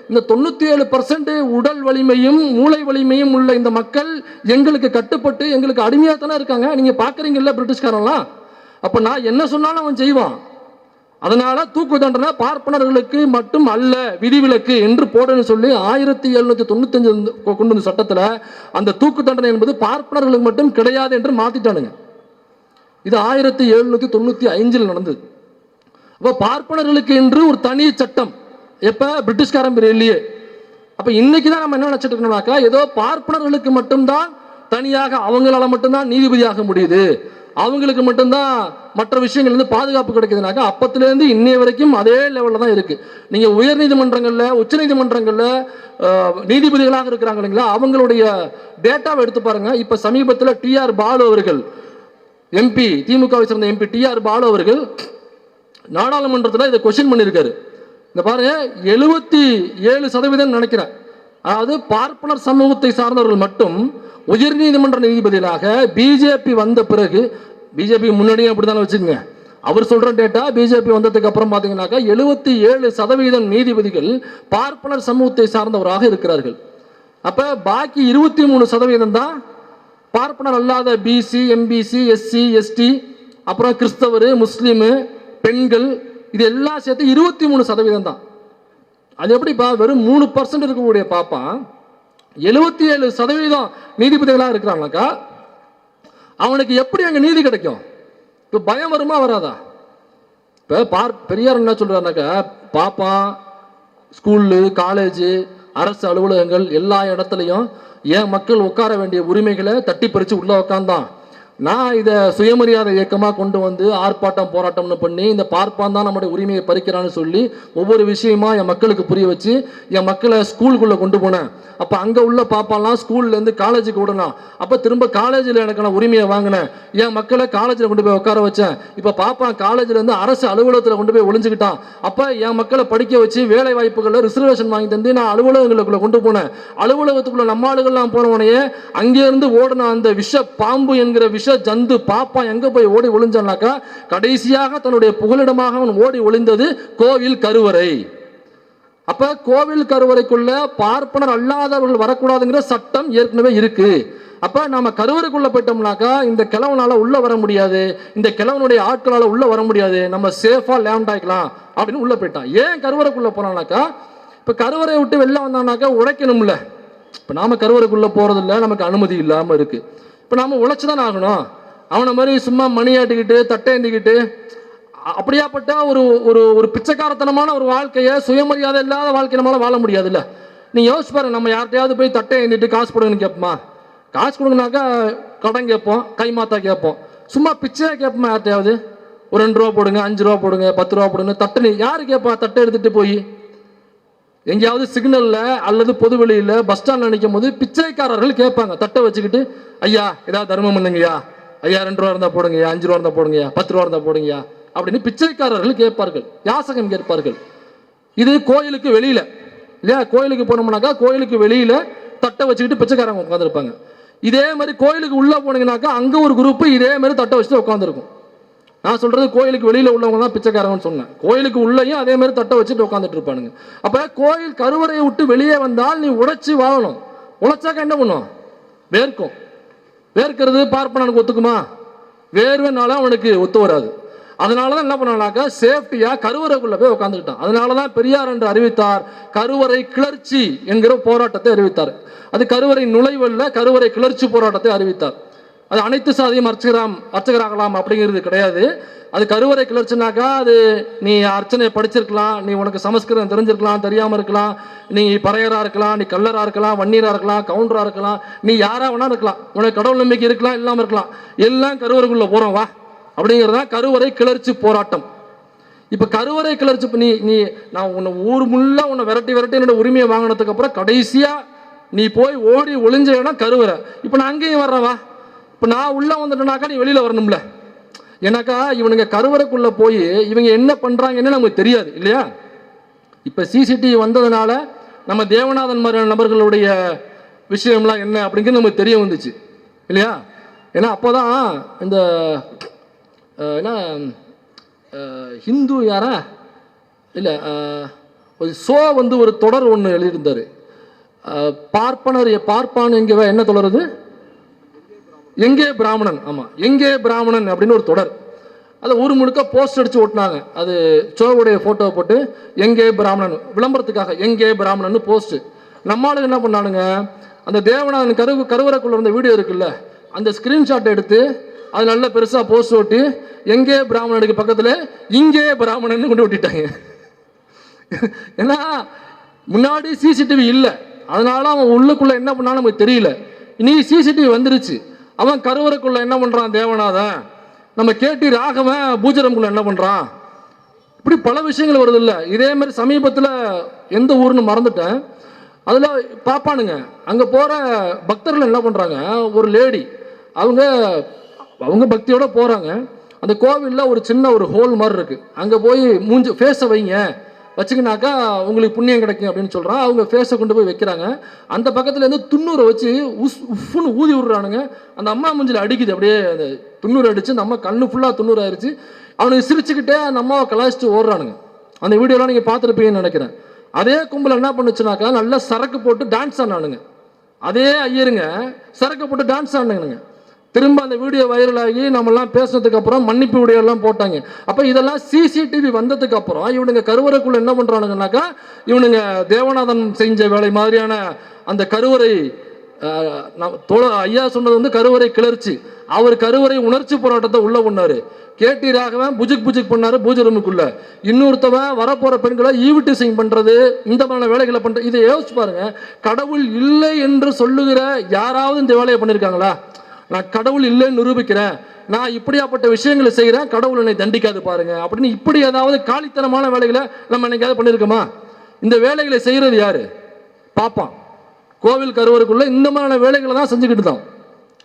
இந்த 97% உடல் வலிமையும் மூளை வலிமையும் உள்ள இந்த மக்கள் எங்களுக்கு கட்டுப்பட்டு எங்களுக்கு அடிமையாக தானே இருக்காங்க, நீங்கள் பார்க்குறீங்கல்ல பிரிட்டிஷ்காரெல்லாம். அப்போ நான் என்ன சொன்னாலும் அவன் செய்வான். அதனால தூக்கு தண்டனை பார்ப்பனர்களுக்கு மட்டும் அல்ல, விதிவிலக்கு என்று போடணும்னு சொல்லி 1795 கொண்டு வந்த சட்டத்தில் அந்த தூக்கு தண்டனை என்பது பார்ப்பனர்களுக்கு மட்டும் கிடையாது என்று மாத்திட்டானுங்க. இது 1795 நடந்தது. அப்போ பார்ப்பனர்களுக்கு என்று ஒரு தனி சட்டம் எப்ப பிரிட்டிஷ்காரன் இல்லையே. அப்ப இன்னைக்கு தான் நம்ம என்ன நினைச்சிட்டு இருக்கோம்னாக்கா, ஏதோ பார்ப்பனர்களுக்கு மட்டும்தான் தனியாக அவங்களால மட்டும்தான் நீதிபதியாக முடியுது, அவங்களுக்கு மட்டும்தான் மற்ற விஷயங்கள் வந்து பாதுகாப்பு கிடைக்குதுனாக்கா, அப்பத்திலேருந்து இன்னைய வரைக்கும் அதே லெவலில் தான் இருக்கு. நீங்க உயர் நீதிமன்றங்களில் உச்ச நீதிமன்றங்களில் நீதிபதிகளாக இருக்கிறாங்க இல்லைங்களா, அவங்களுடைய டேட்டாவை எடுத்து பாருங்க. இப்ப சமீபத்தில் டிஆர் பாலு அவர்கள் எம்பி, திமுகவை சேர்ந்த எம்பி டிஆர் பாலு அவர்கள் நாடாளுமன்றத்தில் இதை கொஸ்டின் பண்ணியிருக்காரு. இந்த பாருங்க 77% நினைக்கிறேன், அதாவது பார்ப்பனர் சமூகத்தை சார்ந்தவர்கள் மட்டும் உயர் நீதிமன்ற நீதிபதிகளாக பிஜேபி வந்த பிறகு, பிஜேபி முன்னாடியே அப்படித்தானே வச்சுக்கோங்க, அவர் சொல்ற டேட்டா பிஜேபி வந்ததுக்கு அப்புறம் பார்த்தீங்கன்னாக்கா 77% நீதிபதிகள் பார்ப்பனர் சமூகத்தை சார்ந்தவராக இருக்கிறார்கள். அப்ப பாக்கி 23% தான் பார்ப்பனர் அல்லாத பிசி, எம்பிசி, எஸ்சி, எஸ்டி, அப்புறம் கிறிஸ்தவர், முஸ்லீமு, பெண்கள், இது எல்லாம் சேர்த்து 23% தான். அது எப்படிப்பா வெறும் 3% இருக்கக்கூடிய பாப்பான் 77% நீதிபதிகளாக இருக்கிறாங்கனாக்கா அவனுக்கு எப்படி அங்கே நீதி கிடைக்கும்? இப்போ பயம் வருமா வராதா? இப்போ பெரியார் என்ன சொல்றாருனாக்கா, பாப்பான் ஸ்கூலு, காலேஜு, அரசு அலுவலகங்கள் எல்லா இடத்துலையும் ஏன் மக்கள் உட்கார வேண்டிய உரிமைகளை தட்டி பறித்து உள்ள உட்காந்தான். நான் இதை சுயமரியாதை இயக்கமாக கொண்டு வந்து ஆர்ப்பாட்டம் போராட்டம்னு பண்ணி இந்த பார்ப்பான் தான் நம்முடைய உரிமையை பறிக்கிறான்னு சொல்லி ஒவ்வொரு விஷயமா என் மக்களுக்கு புரிய வச்சு என் மக்களை ஸ்கூலுக்குள்ளே கொண்டு போனேன். அப்போ அங்கே உள்ள பாப்பாலாம் ஸ்கூல்லேருந்து காலேஜுக்கு விடணும். அப்போ திரும்ப காலேஜில் எனக்கான உரிமையை வாங்கினேன், என் மக்களை காலேஜில் கொண்டு போய் உட்கார வச்சேன். இப்போ பாப்பான் காலேஜ்லேருந்து அரசு அலுவலகத்தில் கொண்டு போய் ஒளிஞ்சுக்கிட்டான். அப்போ என் மக்களை படிக்க வச்சு வேலை வாய்ப்புகளில் ரிசர்வேஷன் வாங்கி தந்து நான் அலுவலகங்களுக்குள்ளே கொண்டு போனேன். அலுவலகத்துக்குள்ள நம்ம ஆளுகள்லாம் போனவனையே அங்கேருந்து ஓடின அந்த விஷ பாம்பு என்கிற ஜந்து பாப்பா எங்க போய் ஓடி ஒளிஞ்சானாக்கா, கடைசியாக தன்னுடைய புகலிடமாக அவன் ஓடி ஒளிந்தது கோவில் கருவறை. அப்ப கோவில் கருவறைக்குள்ள பார்ப்பனர் அல்லாதவர்கள் வரக்கூடாதுங்கிற சட்டம் ஏற்கனவே இருக்கு. அப்ப நாம கருவறைக்குள்ள போயிட்டோம்னாக்கா இந்த கிழவனால உள்ள வர முடியாது, இந்த கிழவனுடைய ஆட்களால உள்ள வர முடியாது, நம்ம சேஃபா லேண்ட் ஆகிக்கலாம் அப்படின்னு உள்ள போயிட்டான். ஏன் கருவறைக்குள்ள போனானாக்கா, இப்ப கருவறையை விட்டு வெளில வந்தானாக்கா உழைக்கணும்ல. இப்ப நாம கருவறைக்குள்ள போறது இல்லை, நமக்கு அனுமதி இல்லாம இருக்கு. இப்போ நாம் உழைச்சி தான் ஆகணும். அவனை மாதிரி சும்மா மணியாட்டிக்கிட்டு தட்டையண்டிக்கிட்டு அப்படியாப்பட்ட ஒரு ஒரு ஒரு பிச்சைக்காரத்தனமான ஒரு வாழ்க்கையை, சுயமரியாதை இல்லாத வாழ்க்கை நம்மளால வாழ முடியாதுல்ல. நீங்கள் யோசிச்சு பாருங்க, நம்ம யார்கிட்டையாவது போய் தட்டை ஏந்திட்டு காசு கொடுங்கன்னு கேட்போமா? காசு கொடுங்கனாக்கா கடன் கேட்போம், கைமாத்தா கேட்போம். சும்மா பிச்சையாக கேட்போமா யார்கிட்டையாவது? ஒரு 2 ரூபா போடுங்க, 5 ரூபா போடுங்க, 10 ரூபா போடுங்க. தட்டு யாரு கேட்பா? தட்டை எடுத்துட்டு போய் எங்கேயாவது சிக்னல்ல அல்லது பொது வெளியில பஸ் ஸ்டாண்ட்ல நிற்கும் போது பிச்சைக்காரர்கள் கேட்பாங்க, தட்டை வச்சுக்கிட்டு, ஐயா ஏதாவது தர்மம் பண்ணுங்கய்யா, ஐயா 2 ரூபா இருந்தா போடுங்கய்யா, 5 ரூபா இருந்தா போடுங்கய்யா, 10 ரூபா இருந்தா போடுங்கய்யா அப்படின்னு பிச்சைக்காரர்கள் கேட்பார்கள், யாசகம் கேட்பார்கள். இது கோயிலுக்கு வெளியில இல்லையா? கோயிலுக்கு போனோம்னாக்கா கோயிலுக்கு வெளியில தட்டை வச்சுக்கிட்டு பிச்சைக்காரங்க உட்காந்துருப்பாங்க. இதே மாதிரி கோயிலுக்கு உள்ள போனீங்கன்னாக்கா அங்க ஒரு குரூப் இதே மாதிரி தட்டை வச்சுட்டு உட்காந்துருக்கும். நான் சொல்றது கோயிலுக்கு வெளியில உள்ளவங்க தான் பிச்சைக்காரங்கன்னு சொன்னேன். கோயிலுக்கு உள்ளேயும் அதே மாதிரி தட்டை வச்சுட்டு உட்காந்துட்டு இருப்பானுங்க. அப்ப கோயில் கருவறையை விட்டு வெளியே வந்தால் நீ உழைச்சி வாழணும். உழைச்சாக்க என்ன பண்ணும்? வேர்க்கும். வேர்க்கிறது பார்ப்பனனுக்கு ஒத்துக்குமா? வேர்வைனால அவனுக்கு ஒத்து வராது. அதனாலதான் என்ன பண்ணாக்கா சேஃப்டியா கருவறைக்குள்ள போய் உட்காந்துக்கிட்டான். அதனாலதான் பெரியார் என்று அறிவித்தார் கருவறை கிளர்ச்சி என்கிற போராட்டத்தை அறிவித்தார். அது கருவறை நுழைவல்ல, கருவறை கிளர்ச்சி போராட்டத்தை அறிவித்தார். அது அனைத்து சாதியும் அர்ச்சகராகலாம் அப்படிங்கிறது கிடையாது. அது கருவறை கிளர்ச்சினாக்கா அது நீ அர்ச்சனை படிச்சிருக்கலாம், நீ உனக்கு சமஸ்கிருதம் தெரிஞ்சிருக்கலாம், தெரியாம இருக்கலாம், நீ பறையரா இருக்கலாம், நீ கல்லரா இருக்கலாம், வன்னீரா இருக்கலாம், கவுண்டரா இருக்கலாம், நீ யாரா வேணா இருக்கலாம், உனக்கு கடவுள் நம்பிக்கை இருக்கலாம், இல்லாம இருக்கலாம், எல்லாம் கருவறைக்குள்ள போறோம் வா அப்படிங்கிறதா கருவறை கிளர்ச்சி போராட்டம். இப்போ கருவறை கிளர்ச்சி நீ நீ நான் உன்னை ஊர் முள்ள உன்னை விரட்டி என்னோட உரிமையை வாங்கினதுக்கு அப்புறம் கடைசியாக நீ போய் ஓடி ஒளிஞ்சேன்னா கருவறை. இப்போ நான் அங்கேயும் வர்றவா, இப்போ நான் உள்ளே வந்துட்டேனாக்கா நீ வெளியில் வரணும்ல. ஏன்னாக்கா இவனுங்க கருவறைக்குள்ளே போய் இவங்க என்ன பண்ணுறாங்கன்னு நமக்கு தெரியாது இல்லையா. இப்போ சிசிடிவி வந்ததுனால நம்ம தேவநாதன் மாதிரியான நபர்களுடைய விஷயம்லாம் என்ன அப்படிங்கிறது நமக்கு தெரிய வந்துச்சு இல்லையா. ஏன்னா அப்போ தான் இந்த என்ன ஹிந்து யாரா இல்லை ஒரு ஷோ வந்து ஒரு தொடர் ஒன்று எழுதியிருந்தார். பார்ப்பான் எங்கே என்ன தொடருது, எங்கே பிராமணன். ஆமாம், எங்கே பிராமணன் அப்படின்னு ஒரு தொடர். அதை ஊர் முழுக்க போஸ்ட் அடித்து ஓட்டினாங்க. அது ஷோவுடைய ஃபோட்டோவை போட்டு எங்கே பிராமணன் விளம்பரத்துக்காக எங்கே பிராமணன் போஸ்ட்டு. நம்மளுக்கு என்ன பண்ணானுங்க, அந்த தேவநாதன் கருவறைக்குள்ள இருந்த வீடியோ இருக்குல்ல, அந்த ஸ்க்ரீன்ஷாட் எடுத்து அது நல்ல பெருசாக போஸ்ட் ஓட்டி எங்கே பிராமணனுக்கு பக்கத்தில் இங்கே பிராமணன் கொண்டு ஓட்டிட்டாங்க. ஏன்னா முன்னாடி சிசிடிவி இல்லை, அதனால அவன் உள்ளுக்குள்ள என்ன பண்ணான்னு நமக்கு தெரியல. இன்னைக்கு சிசிடிவி வந்துருச்சு. அவன் கருவறைக்குள்ள என்ன பண்ணுறான் தேவநாதன், நம்ம கேட்டி ராகவன் பூஜரம்குள்ள என்ன பண்ணுறான், இப்படி பல விஷயங்கள் வருது இல்லை. இதே மாதிரி சமீபத்தில் எந்த ஊர்னு மறந்துட்டேன், அதில் பார்ப்பானுங்க அங்கே போகிற பக்தர்கள் என்ன பண்ணுறாங்க, ஒரு லேடி அவங்க பக்தியோடு போகிறாங்க. அந்த கோவிலில் ஒரு சின்ன ஒரு ஹோல் மாதிரி இருக்குது, அங்கே போய் ஃபேஸை வைங்க, வச்சுக்கினாக்கா உங்களுக்கு புண்ணியம் கிடைக்கும் அப்படின்னு சொல்கிறான். அவங்க ஃபேஸை கொண்டு போய் வைக்கிறாங்க. அந்த பக்கத்துலேருந்து துண்ணூரை வச்சு உஃப்னு ஊதி விடுறானுங்க. அந்த அம்மா மூஞ்சில் அடிக்குது, அப்படியே அந்த துண்ணூறு அடித்து அந்த அம்மா கண்ணு ஃபுல்லாக துண்ணூறு ஆயிடுச்சு. அவனுக்கு சிரிச்சுக்கிட்டே அந்த அம்மாவை கலாய்ச்சிட்டு ஓடுறானுங்க. அந்த வீடியோலாம் நீங்கள் பார்த்துருப்பீங்கன்னு நினைக்கிறேன். அதே கும்பல் என்ன பண்ணுச்சுனாக்கா நல்லா சரக்கு போட்டு டான்ஸ் ஆனானுங்க. அதே ஐயருங்க சரக்கு போட்டு டான்ஸ் ஆனானுங்க. திரும்ப அந்த வீடியோ வைரல் ஆகி நம்மெல்லாம் பேசினதுக்கு அப்புறம் மன்னிப்பு வீடியோலாம் போட்டாங்க. அப்போ இதெல்லாம் சிசிடிவி வந்ததுக்கு அப்புறம் இவனுங்க கருவறைக்குள்ள என்ன பண்ணுறானுங்கனாக்கா, இவனுங்க தேவநாதன் செஞ்ச வேலை மாதிரியான அந்த கருவறை ஐயா சொன்னது வந்து கருவறை கிளர்ச்சி. அவர் கருவறை உணர்ச்சி போராட்டத்தை உள்ள பண்ணாரு. கேட்டி ராகவன் புஜுக் பண்ணாரு பூஜை ரூமுக்குள்ள. இன்னொருத்தவன் வரப்போற பெண்களை ஈவிட்டிசிங் பண்றது, இந்த மாதிரியான வேலைகளை பண்ற. இதை யோசிச்சு பாருங்க, கடவுள் இல்லை என்று சொல்லுகிற யாராவது இந்த வேலையை பண்ணியிருக்காங்களா? நான் கடவுள் இல்லைன்னு நிரூபிக்கிறேன், நான் இப்படியாப்பட்ட விஷயங்களை செய்கிறேன், கடவுள் என்னை தண்டிக்காது பாருங்க அப்படின்னு இப்படி ஏதாவது காலித்தனமான வேலைகளை நம்ம என்னைக்காவது பண்ணியிருக்கோமா? இந்த வேலைகளை செய்கிறது யாரு? பாப்பான் கோவில் கருவறைக்குள்ள இந்த மாதிரியான வேலைகளை தான் செஞ்சுக்கிட்டு தான்.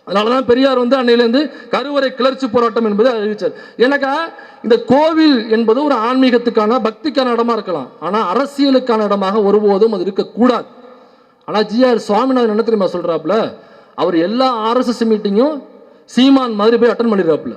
அதனாலதான் பெரியார் வந்து அன்னையிலேருந்து கருவறை கிளர்ச்சி போராட்டம் என்பதை அறிவிச்சார். எனக்கா இந்த கோவில் என்பது ஒரு ஆன்மீகத்துக்கான பக்திக்கான இடமா இருக்கலாம், ஆனால் அரசியலுக்கான இடமாக ஒருபோதும் அது இருக்கக்கூடாது. ஆனால் ஜிஆர் சுவாமிநாதன் என்ன தெரியுமா சொல்றாப்புல, அவர் எல்லா ஆர்எஸ்எஸ் மீட்டிங்கும் சீமான் மாதிரி போய் அட்டன் பண்ணிடுறாப்புல.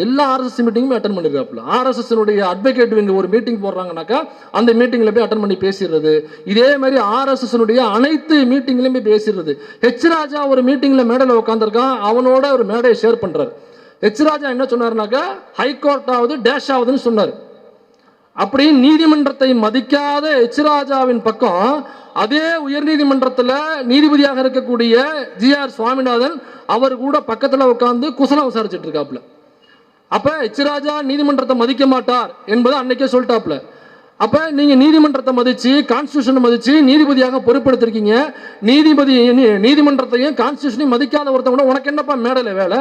எல்லா ஆர்எஸ்எஸ் மீட்டிங்குமே அட்டன் பண்ணிடுறாப்புல. ஆர்எஸ்எஸ்னுடைய அட்வொகேட் விங்க ஒரு மீட்டிங் போடுறாங்கனாக்கா அந்த மீட்டிங்கில் போய் அட்டன் பண்ணி பேசிடுறது. இதே மாதிரி ஆர்எஸ்எஸ்னுடைய அனைத்து மீட்டிங்லையும் போய் பேசிடுறது. ஹெச் ராஜா ஒரு மீட்டிங்கில் மேடையில் உட்காந்துருக்கான், அவனோட ஒரு மேடையை ஷேர் பண்ணுறாரு. ஹெச் ராஜா என்ன சொன்னார்னாக்கா, ஹைகோர்ட் ஆகுது டேஷ் ஆகுதுன்னு சொன்னார். அப்படி நீதிமன்றத்தை மதிக்காத ஹெச் ராஜாவின் பக்கம் அதே உயர்நீதிமன்றத்தில் நீதிபதியாக இருக்கக்கூடிய ஜிஆர் சுவாமிநாதன் அவர் கூட பக்கத்தில் உட்காந்து குசலம் விசாரிச்சுட்டு இருக்காப்புல. அப்ப ஹெச் ராஜா நீதிமன்றத்தை மதிக்க மாட்டார் என்பதை அன்னைக்கே சொல்லிட்டாப்புல. அப்ப நீங்க நீதிமன்றத்தை மதிச்சு கான்ஸ்டியூஷனை மதிச்சு நீதிபதியாக பொறுப்பெடுத்திருக்கீங்க. நீதிமன்றத்தையும் கான்ஸ்டியூஷனையும் மதிக்காத ஒருத்தவங்க உனக்கு என்னப்பா மேடையில வேலை?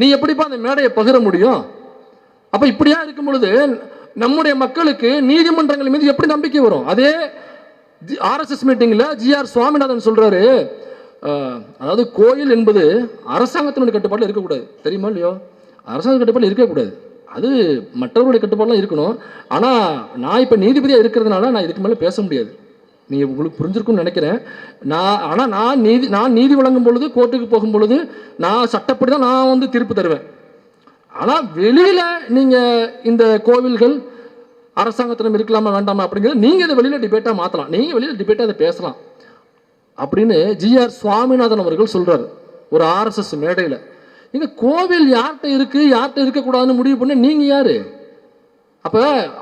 நீ எப்படிப்பா அந்த மேடையை பகிர முடியும்? அப்ப இப்படியா இருக்கும் பொழுது நம்முடைய மக்களுக்கு நீதிமன்றங்கள் மீது எப்படி நம்பிக்கை வரும்? அதே ஆர்எஸ்எஸ் மீட்டிங்ல ஜிஆர் சுவாமிநாதன் சொல்றாரு, அதாவது கோயில் என்பது அரசாங்கத்தினுடைய கட்டுப்பாட்டில் இருக்கக்கூடாது, தெரியுமா இல்லையோ? அரசாங்க கட்டுப்பாடு இருக்கக்கூடாது, அது மற்றவர்களுடைய கட்டுப்பாடுலாம் இருக்கணும். ஆனால் நான் இப்போ நீதிபதியாக இருக்கிறதுனால நான் இதுக்கு மேலே பேச முடியாது. நீங்கள் உங்களுக்கு புரிஞ்சிருக்கும்னு நினைக்கிறேன். நான் நீதி வழங்கும் பொழுது கோர்ட்டுக்கு போகும் பொழுது நான் சட்டப்படி தான் நான் வந்து தீர்ப்பு தருவேன். ஆனால் வெளியில் நீங்கள் இந்த கோவில்கள் அரசாங்கத்திடம் இருக்கலாமா வேண்டாமா அப்படிங்கிறது நீங்கள் இதை வெளியில் டிபேட்டாக மாற்றலாம், நீங்கள் வெளியில் டிபேட்டாக அதை பேசலாம் அப்படின்னு ஜிஆர் சுவாமிநாதன் அவர்கள் சொல்கிறார் ஒரு ஆர்எஸ்எஸ் மேடையில். இந்த கோவில் யார்கிட்ட இருக்கு யார்கிட்ட இருக்கக்கூடாதுன்னு முடிவு பண்ண நீங்க யாரு? அப்ப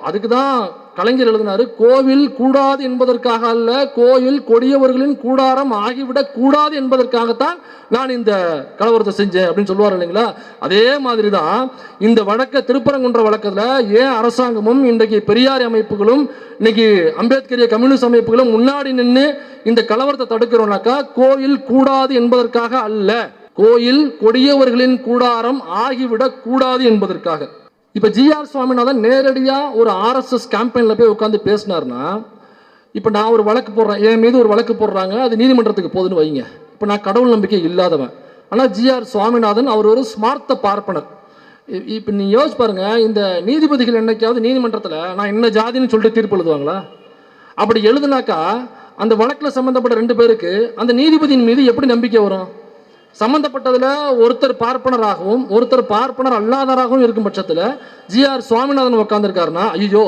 அதுக்கு தான் கலைஞர் எழுதினாரு, கோவில் கூடாது என்பதற்காக அல்ல, கோயில் கொடியவர்களின் கூடாரம் ஆகிவிடக் கூடாது என்பதற்காகத்தான் நான் இந்த கலவரத்தை செஞ்சேன் அப்படின்னு சொல்லுவார் இல்லைங்களா? அதே மாதிரி தான் இந்த வழக்க திருப்பரங்குன்ற வழக்கத்துல ஏன் அரசாங்கமும் இன்றைக்கு பெரியார் அமைப்புகளும் இன்னைக்கு அம்பேத்கரிய கம்யூனிஸ்ட் அமைப்புகளும் முன்னாடி நின்று இந்த கலவரத்தை தடுக்கிறோம்னாக்கா கோயில் கூடாது என்பதற்காக அல்ல, கோயில் கொடியவர்களின் கூடாரம் ஆகிவிடக் கூடாது என்பதற்காக. இப்போ ஜிஆர் சுவாமிநாதன் நேரடியாக ஒரு ஆர்எஸ்எஸ் கேம்பெயினில் போய் உட்காந்து பேசினார்னா, இப்போ நான் ஒரு வழக்கு போடுறேன், என் மீது ஒரு வழக்கு போடுறாங்க, அது நீதிமன்றத்துக்கு போகுதுன்னு வைங்க. இப்போ நான் கடவுள் நம்பிக்கை இல்லாதவன். ஆனால் ஜிஆர் சுவாமிநாதன் அவர் ஒரு ஸ்மார்த்த பார்ப்பனர். இப்போ நீ யோசிச்சு பாருங்க, இந்த நீதிபதிகள் என்னைக்காவது நீதிமன்றத்தில் நான் என்ன ஜாதின்னு சொல்லிட்டு தீர்ப்பு எழுதுவாங்களா? அப்படி எழுதுனாக்கா அந்த வழக்கில் சம்மந்தப்பட்ட 2 பேருக்கு அந்த நீதிபதியின் மீது எப்படி நம்பிக்கை வரும்? சம்பந்தப்பட்டதில் ஒருத்தர் பார்ப்பனராகவும் ஒருத்தர் பார்ப்பனர் அல்லாதராகவும் இருக்கும் பட்சத்தில் ஜிஆர் சுவாமிநாதன் உட்காந்துருக்காருன்னா, ஐயோ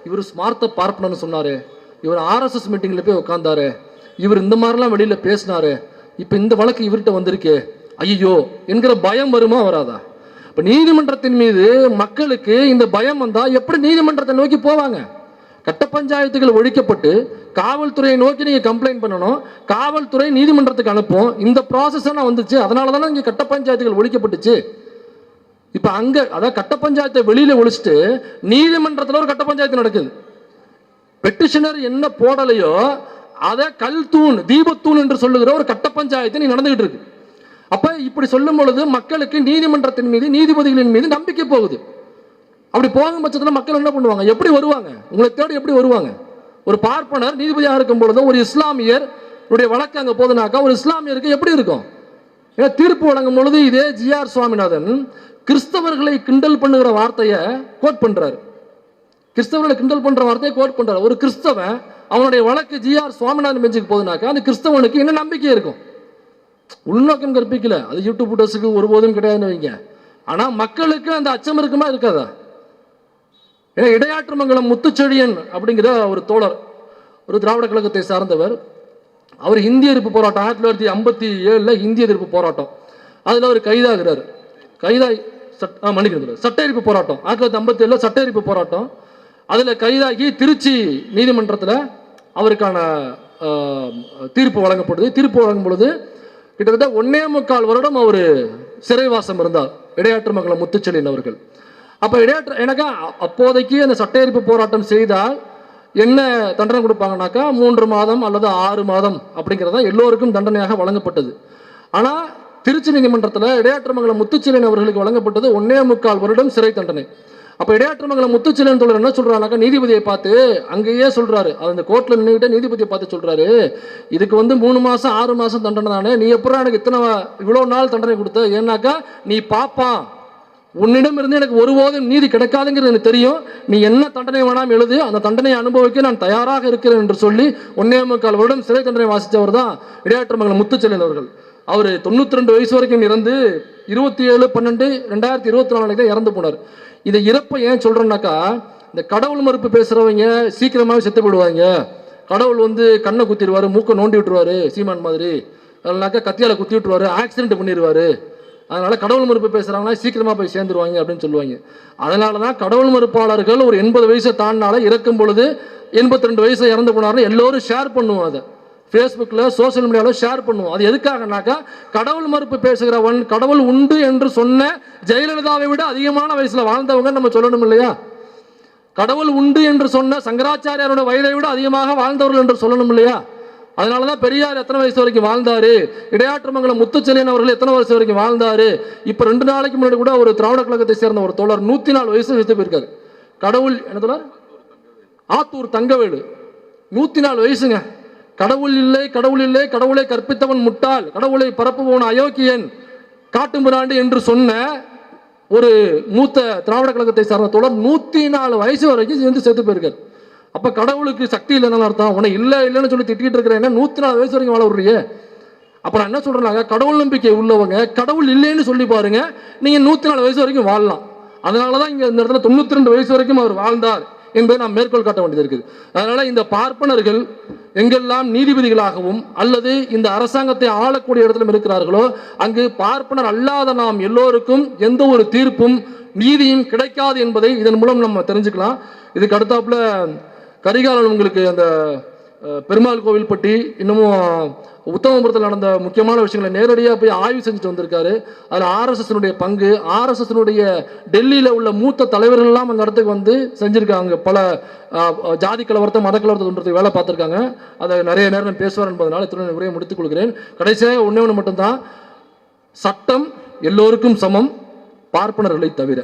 இவர் ஸ்மார்த்த பார்ப்பனர்னு சொன்னாரு, இவர் ஆர்எஸ்எஸ் மீட்டிங்கில் போய் உட்காந்தாரு, இவர் இந்த மாதிரிலாம் வெளியில் பேசினாரு, இப்போ இந்த வழக்கு இவர்கிட்ட வந்திருக்கு, ஐயோ என்கிற பயம் வருமா வராதா? இப்போ நீதிமன்றத்தின் மீது மக்களுக்கு இந்த பயம் வந்தால் எப்படி நீதிமன்றத்தை நோக்கி போவாங்க? கட்ட பஞ்சாயத்துகள் ஒழிக்கப்பட்டு காவல்துறையை நோக்கி நீங்கள் கம்ப்ளைண்ட் பண்ணணும், காவல்துறை நீதிமன்றத்துக்கு அனுப்பும். இந்த ப்ராசஸ் எல்லாம் வந்துச்சு, அதனால தானே இங்கே கட்ட பஞ்சாயத்துகள் ஒழிக்கப்பட்டுச்சு. இப்போ அங்கே அதாவது கட்ட பஞ்சாயத்தை வெளியில் ஒழிச்சிட்டு நீதிமன்றத்தில் ஒரு கட்ட பஞ்சாயத்து நடக்குது. பெட்டிஷனர் என்ன போடலையோ அதை கல் தூண் தீபத்தூண் என்று சொல்லுகிற ஒரு கட்ட பஞ்சாயத்து நீ நடந்துகிட்டு இருக்கு. அப்ப இப்படி சொல்லும் பொழுது மக்களுக்கு நீதிமன்றத்தின் மீது நீதிபதிகளின் மீது நம்பிக்கை போகுது. அப்படி போகும் பட்சத்தில் மக்கள் என்ன பண்ணுவாங்க? எப்படி வருவாங்க? உங்களை தேடி எப்படி வருவாங்க? ஒரு பார்ப்பனர் நீதிபதியாக இருக்கும் பொழுது ஒரு இஸ்லாமியர் வழக்கு அங்கே போதுனாக்கா ஒரு இஸ்லாமியருக்கு எப்படி இருக்கும்? ஏன்னா தீர்ப்பு வழங்கும் பொழுது இதே ஜிஆர் சுவாமிநாதன் கிறிஸ்தவர்களை கிண்டல் பண்ணுகிற வார்த்தையை கோட் பண்றாரு. கிறிஸ்தவர்களை கிண்டல் பண்ற வார்த்தையை கோட் பண்றாரு. ஒரு கிறிஸ்தவன் அவனுடைய வழக்கு ஜிஆர் சுவாமிநாதன் பெஞ்சுக்கு போதுனாக்கா அந்த கிறிஸ்தவனுக்கு என்ன நம்பிக்கை இருக்கும்? உள்நோக்கம் கற்பிக்கல, அது யூடியூப் போட்டோஸுக்கு ஒருபோதும் கிடையாதுன்னு வைங்க. ஆனா மக்களுக்கு அந்த அச்சம் இருக்குமா இருக்காதா? ஏன்னா இடையாற்றுமங்கலம் முத்துச்செழியன் அப்படிங்கிற ஒரு தோழர், ஒரு திராவிட கழகத்தை சார்ந்தவர். அவர் இந்திய எதிர்ப்பு போராட்டம் 1957 இந்திய எதிர்ப்பு போராட்டம், அதுல அவர் கைதாகிறார். கைதாகி சட்ட எரிப்பு போராட்டம் 1957 சட்ட எரிப்பு போராட்டம், அதுல கைதாகி திருச்சி நீதிமன்றத்தில் அவருக்கான தீர்ப்பு வழங்கப்படுது. தீர்ப்பு வழங்கும் பொழுது கிட்டத்தட்ட 1.25 வருடம் அவர் சிறைவாசம் இருந்தார், இடையாற்றுமங்கலம் முத்துச்செழியன் அவர்கள். அப்போ எனக்கு அப்போதைக்கு அந்த சட்ட எரிப்பு போராட்டம் செய்தால் என்ன தண்டனை கொடுப்பாங்கனாக்கா 3 மாதம் அல்லது 6 மாதம் அப்படிங்கிறதா எல்லோருக்கும் தண்டனையாக வழங்கப்பட்டது. ஆனால் திருச்சி நீதிமன்றத்தில் இடையாற்றுமங்கலம் முத்துச்செழியன் அவர்களுக்கு வழங்கப்பட்டது 1.25 வருடம் சிறை தண்டனை. அப்போ இடையாற்றுமங்கலம் முத்துச்செழியன் தோழர் என்ன சொல்றாருனாக்கா, நீதிபதியை பார்த்து அங்கேயே சொல்றாரு, அந்த கோர்ட்ல நின்றுகிட்டே நீதிபதியை பார்த்து சொல்றாரு, இதுக்கு 3 மாசம் 6 மாசம் தண்டனை தானே, நீ எப்பறம் எனக்கு இவ்வளோ நாள் தண்டனை கொடுத்த? ஏன்னாக்கா நீ பாப்பான், உன்னிடம் இருந்து எனக்கு ஒருபோதும் நீதி கிடைக்காதுங்கிறது எனக்கு தெரியும், நீ என்ன தண்டனை வேணாம் எழுது, அந்த தண்டனையை அனுபவிக்க நான் தயாராக இருக்கிறேன் என்று சொல்லி 1.25 வருடம் சிறை தண்டனை வாசித்தவர் தான் இடையாற்றுமங்கலம் முத்துச்செழியன் அவர்கள். அவர் 92 வயசு வரைக்கும் இறந்து 27/12/2024 தான் இறந்து போனார். இதை இறப்பை ஏன் சொல்றேன்னாக்கா, இந்த கடவுள் மறுப்பு பேசுறவங்க சீக்கிரமாவே செத்து போயிடுவாங்க. கடவுள் கண்ணை குத்திடுவாரு, மூக்கை நோண்டி விட்டுருவாரு சீமான் மாதிரி, அதனாக்கா கத்தியால குத்தி விட்டுருவாரு, ஆக்சிடென்ட் பண்ணிடுவாரு, அதனால கடவுள் மறுப்பு பேசுறாங்கன்னா சீக்கிரமா போய் சேர்ந்துருவாங்க அப்படின்னு சொல்லுவாங்க. அதனாலதான் கடவுள் மறுப்பாளர்கள் ஒரு 80 வயசை தாண்டினால இறக்கும் பொழுது 82 வயசு இறந்து போனார்னு எல்லோரும் ஷேர் பண்ணுவோம், அதை ஃபேஸ்புக்கில் சோசியல் மீடியாவில் ஷேர் பண்ணுவோம். அது எதுக்காகனாக்கா, கடவுள் மறுப்பு பேசுகிறவன் கடவுள் உண்டு என்று சொன்ன ஜெயலலிதாவை விட அதிகமான வயசுல வாழ்ந்தவங்க நம்ம சொல்லணும் இல்லையா? கடவுள் உண்டு என்று சொன்ன சங்கராச்சாரியாரோட வயதை விட அதிகமாக வாழ்ந்தவர்கள் என்று சொல்லணும் இல்லையா? அதனாலதான் பெரியார் எத்தனை வயசு வரைக்கும் வாழ்ந்தாரு, இடையாற்றுமங்கலம் முத்துச்செழியன் அவர்கள் எத்தனை வயசு வரைக்கும் வாழ்ந்தாரு. இப்ப 2 நாளைக்கு முன்னாடி கூட ஒரு திராவிட கழகத்தை சேர்ந்த ஒரு தோழர் 104 வயசு செத்து போயிருக்காரு. கடவுள் என்ன தோழர்? ஆத்தூர் தங்கவேலு 104 வயசுங்க. கடவுள் இல்லை, கடவுள் இல்லை, கடவுளை கற்பித்தவன் முட்டாள், கடவுளை பரப்புபவன் அயோக்கியன், காட்டுமிராண்டி என்று சொன்ன ஒரு மூத்த திராவிட கழகத்தை சார்ந்த தோழர் 104 வயசு வரைக்கும் செத்து போயிருக்காரு. அப்ப கடவுளுக்கு சக்தி இல்லைன்னு அர்த்தம்? உன இல்லைன்னு சொல்லி திட்டிட்டு இருக்கிறேன், 104 வயசு வரைக்கும் வாழ விடுறியே. அப்ப நான் என்ன சொல்றேன்னாங்க, கடவுள் நம்பிக்கை உள்ளவங்க கடவுள் இல்லைன்னு சொல்லி பாருங்க, நீங்க 104 வயசு வரைக்கும் வாழலாம். அதனாலதான் இங்க இந்த இடத்துல 92 வயசு வரைக்கும் அவர் வாழ்ந்தார் என்பதை நாம் மேற்கோள் காட்ட வேண்டியது இருக்குது. அதனால இந்த பார்ப்பனர்கள் எங்கெல்லாம் நீதிபதிகளாகவும் அல்லது இந்த அரசாங்கத்தை ஆளக்கூடிய இடத்திலும் இருக்கிறார்களோ, அங்கு பார்ப்பனர் அல்லாத நாம் எல்லோருக்கும் எந்த ஒரு தீர்ப்பும் நீதியும் கிடைக்காது என்பதை இதன் மூலம் நம்ம தெரிஞ்சுக்கலாம். இதுக்கு அடுத்தாப்புல கரிகாலன் உங்களுக்கு அந்த பெருமாள் கோவில் பற்றி இன்னமும் உத்தமபுரத்தில் நடந்த முக்கியமான விஷயங்களை நேரடியாக போய் ஆய்வு செஞ்சுட்டு வந்திருக்காரு. அதில் ஆர்எஸ்எஸ்னுடைய பங்கு, ஆர்எஸ்எஸ்னுடைய டெல்லியில் உள்ள மூத்த தலைவர்கள் எல்லாம் அந்த இடத்துக்கு செஞ்சிருக்காங்க. பல ஜாதி கலவரத்தை மத கலவரத்தை தோன்றதுக்கு வேலை பார்த்துருக்காங்க. அதை நிறைய நேரம் பேசுவார் என்பதனால் இத்துடன் உரையை முடித்துக் கொள்கிறேன். கடைசியாக ஒன்று மட்டும்தான், சட்டம் எல்லோருக்கும் சமம், பார்ப்பனர்களை தவிர.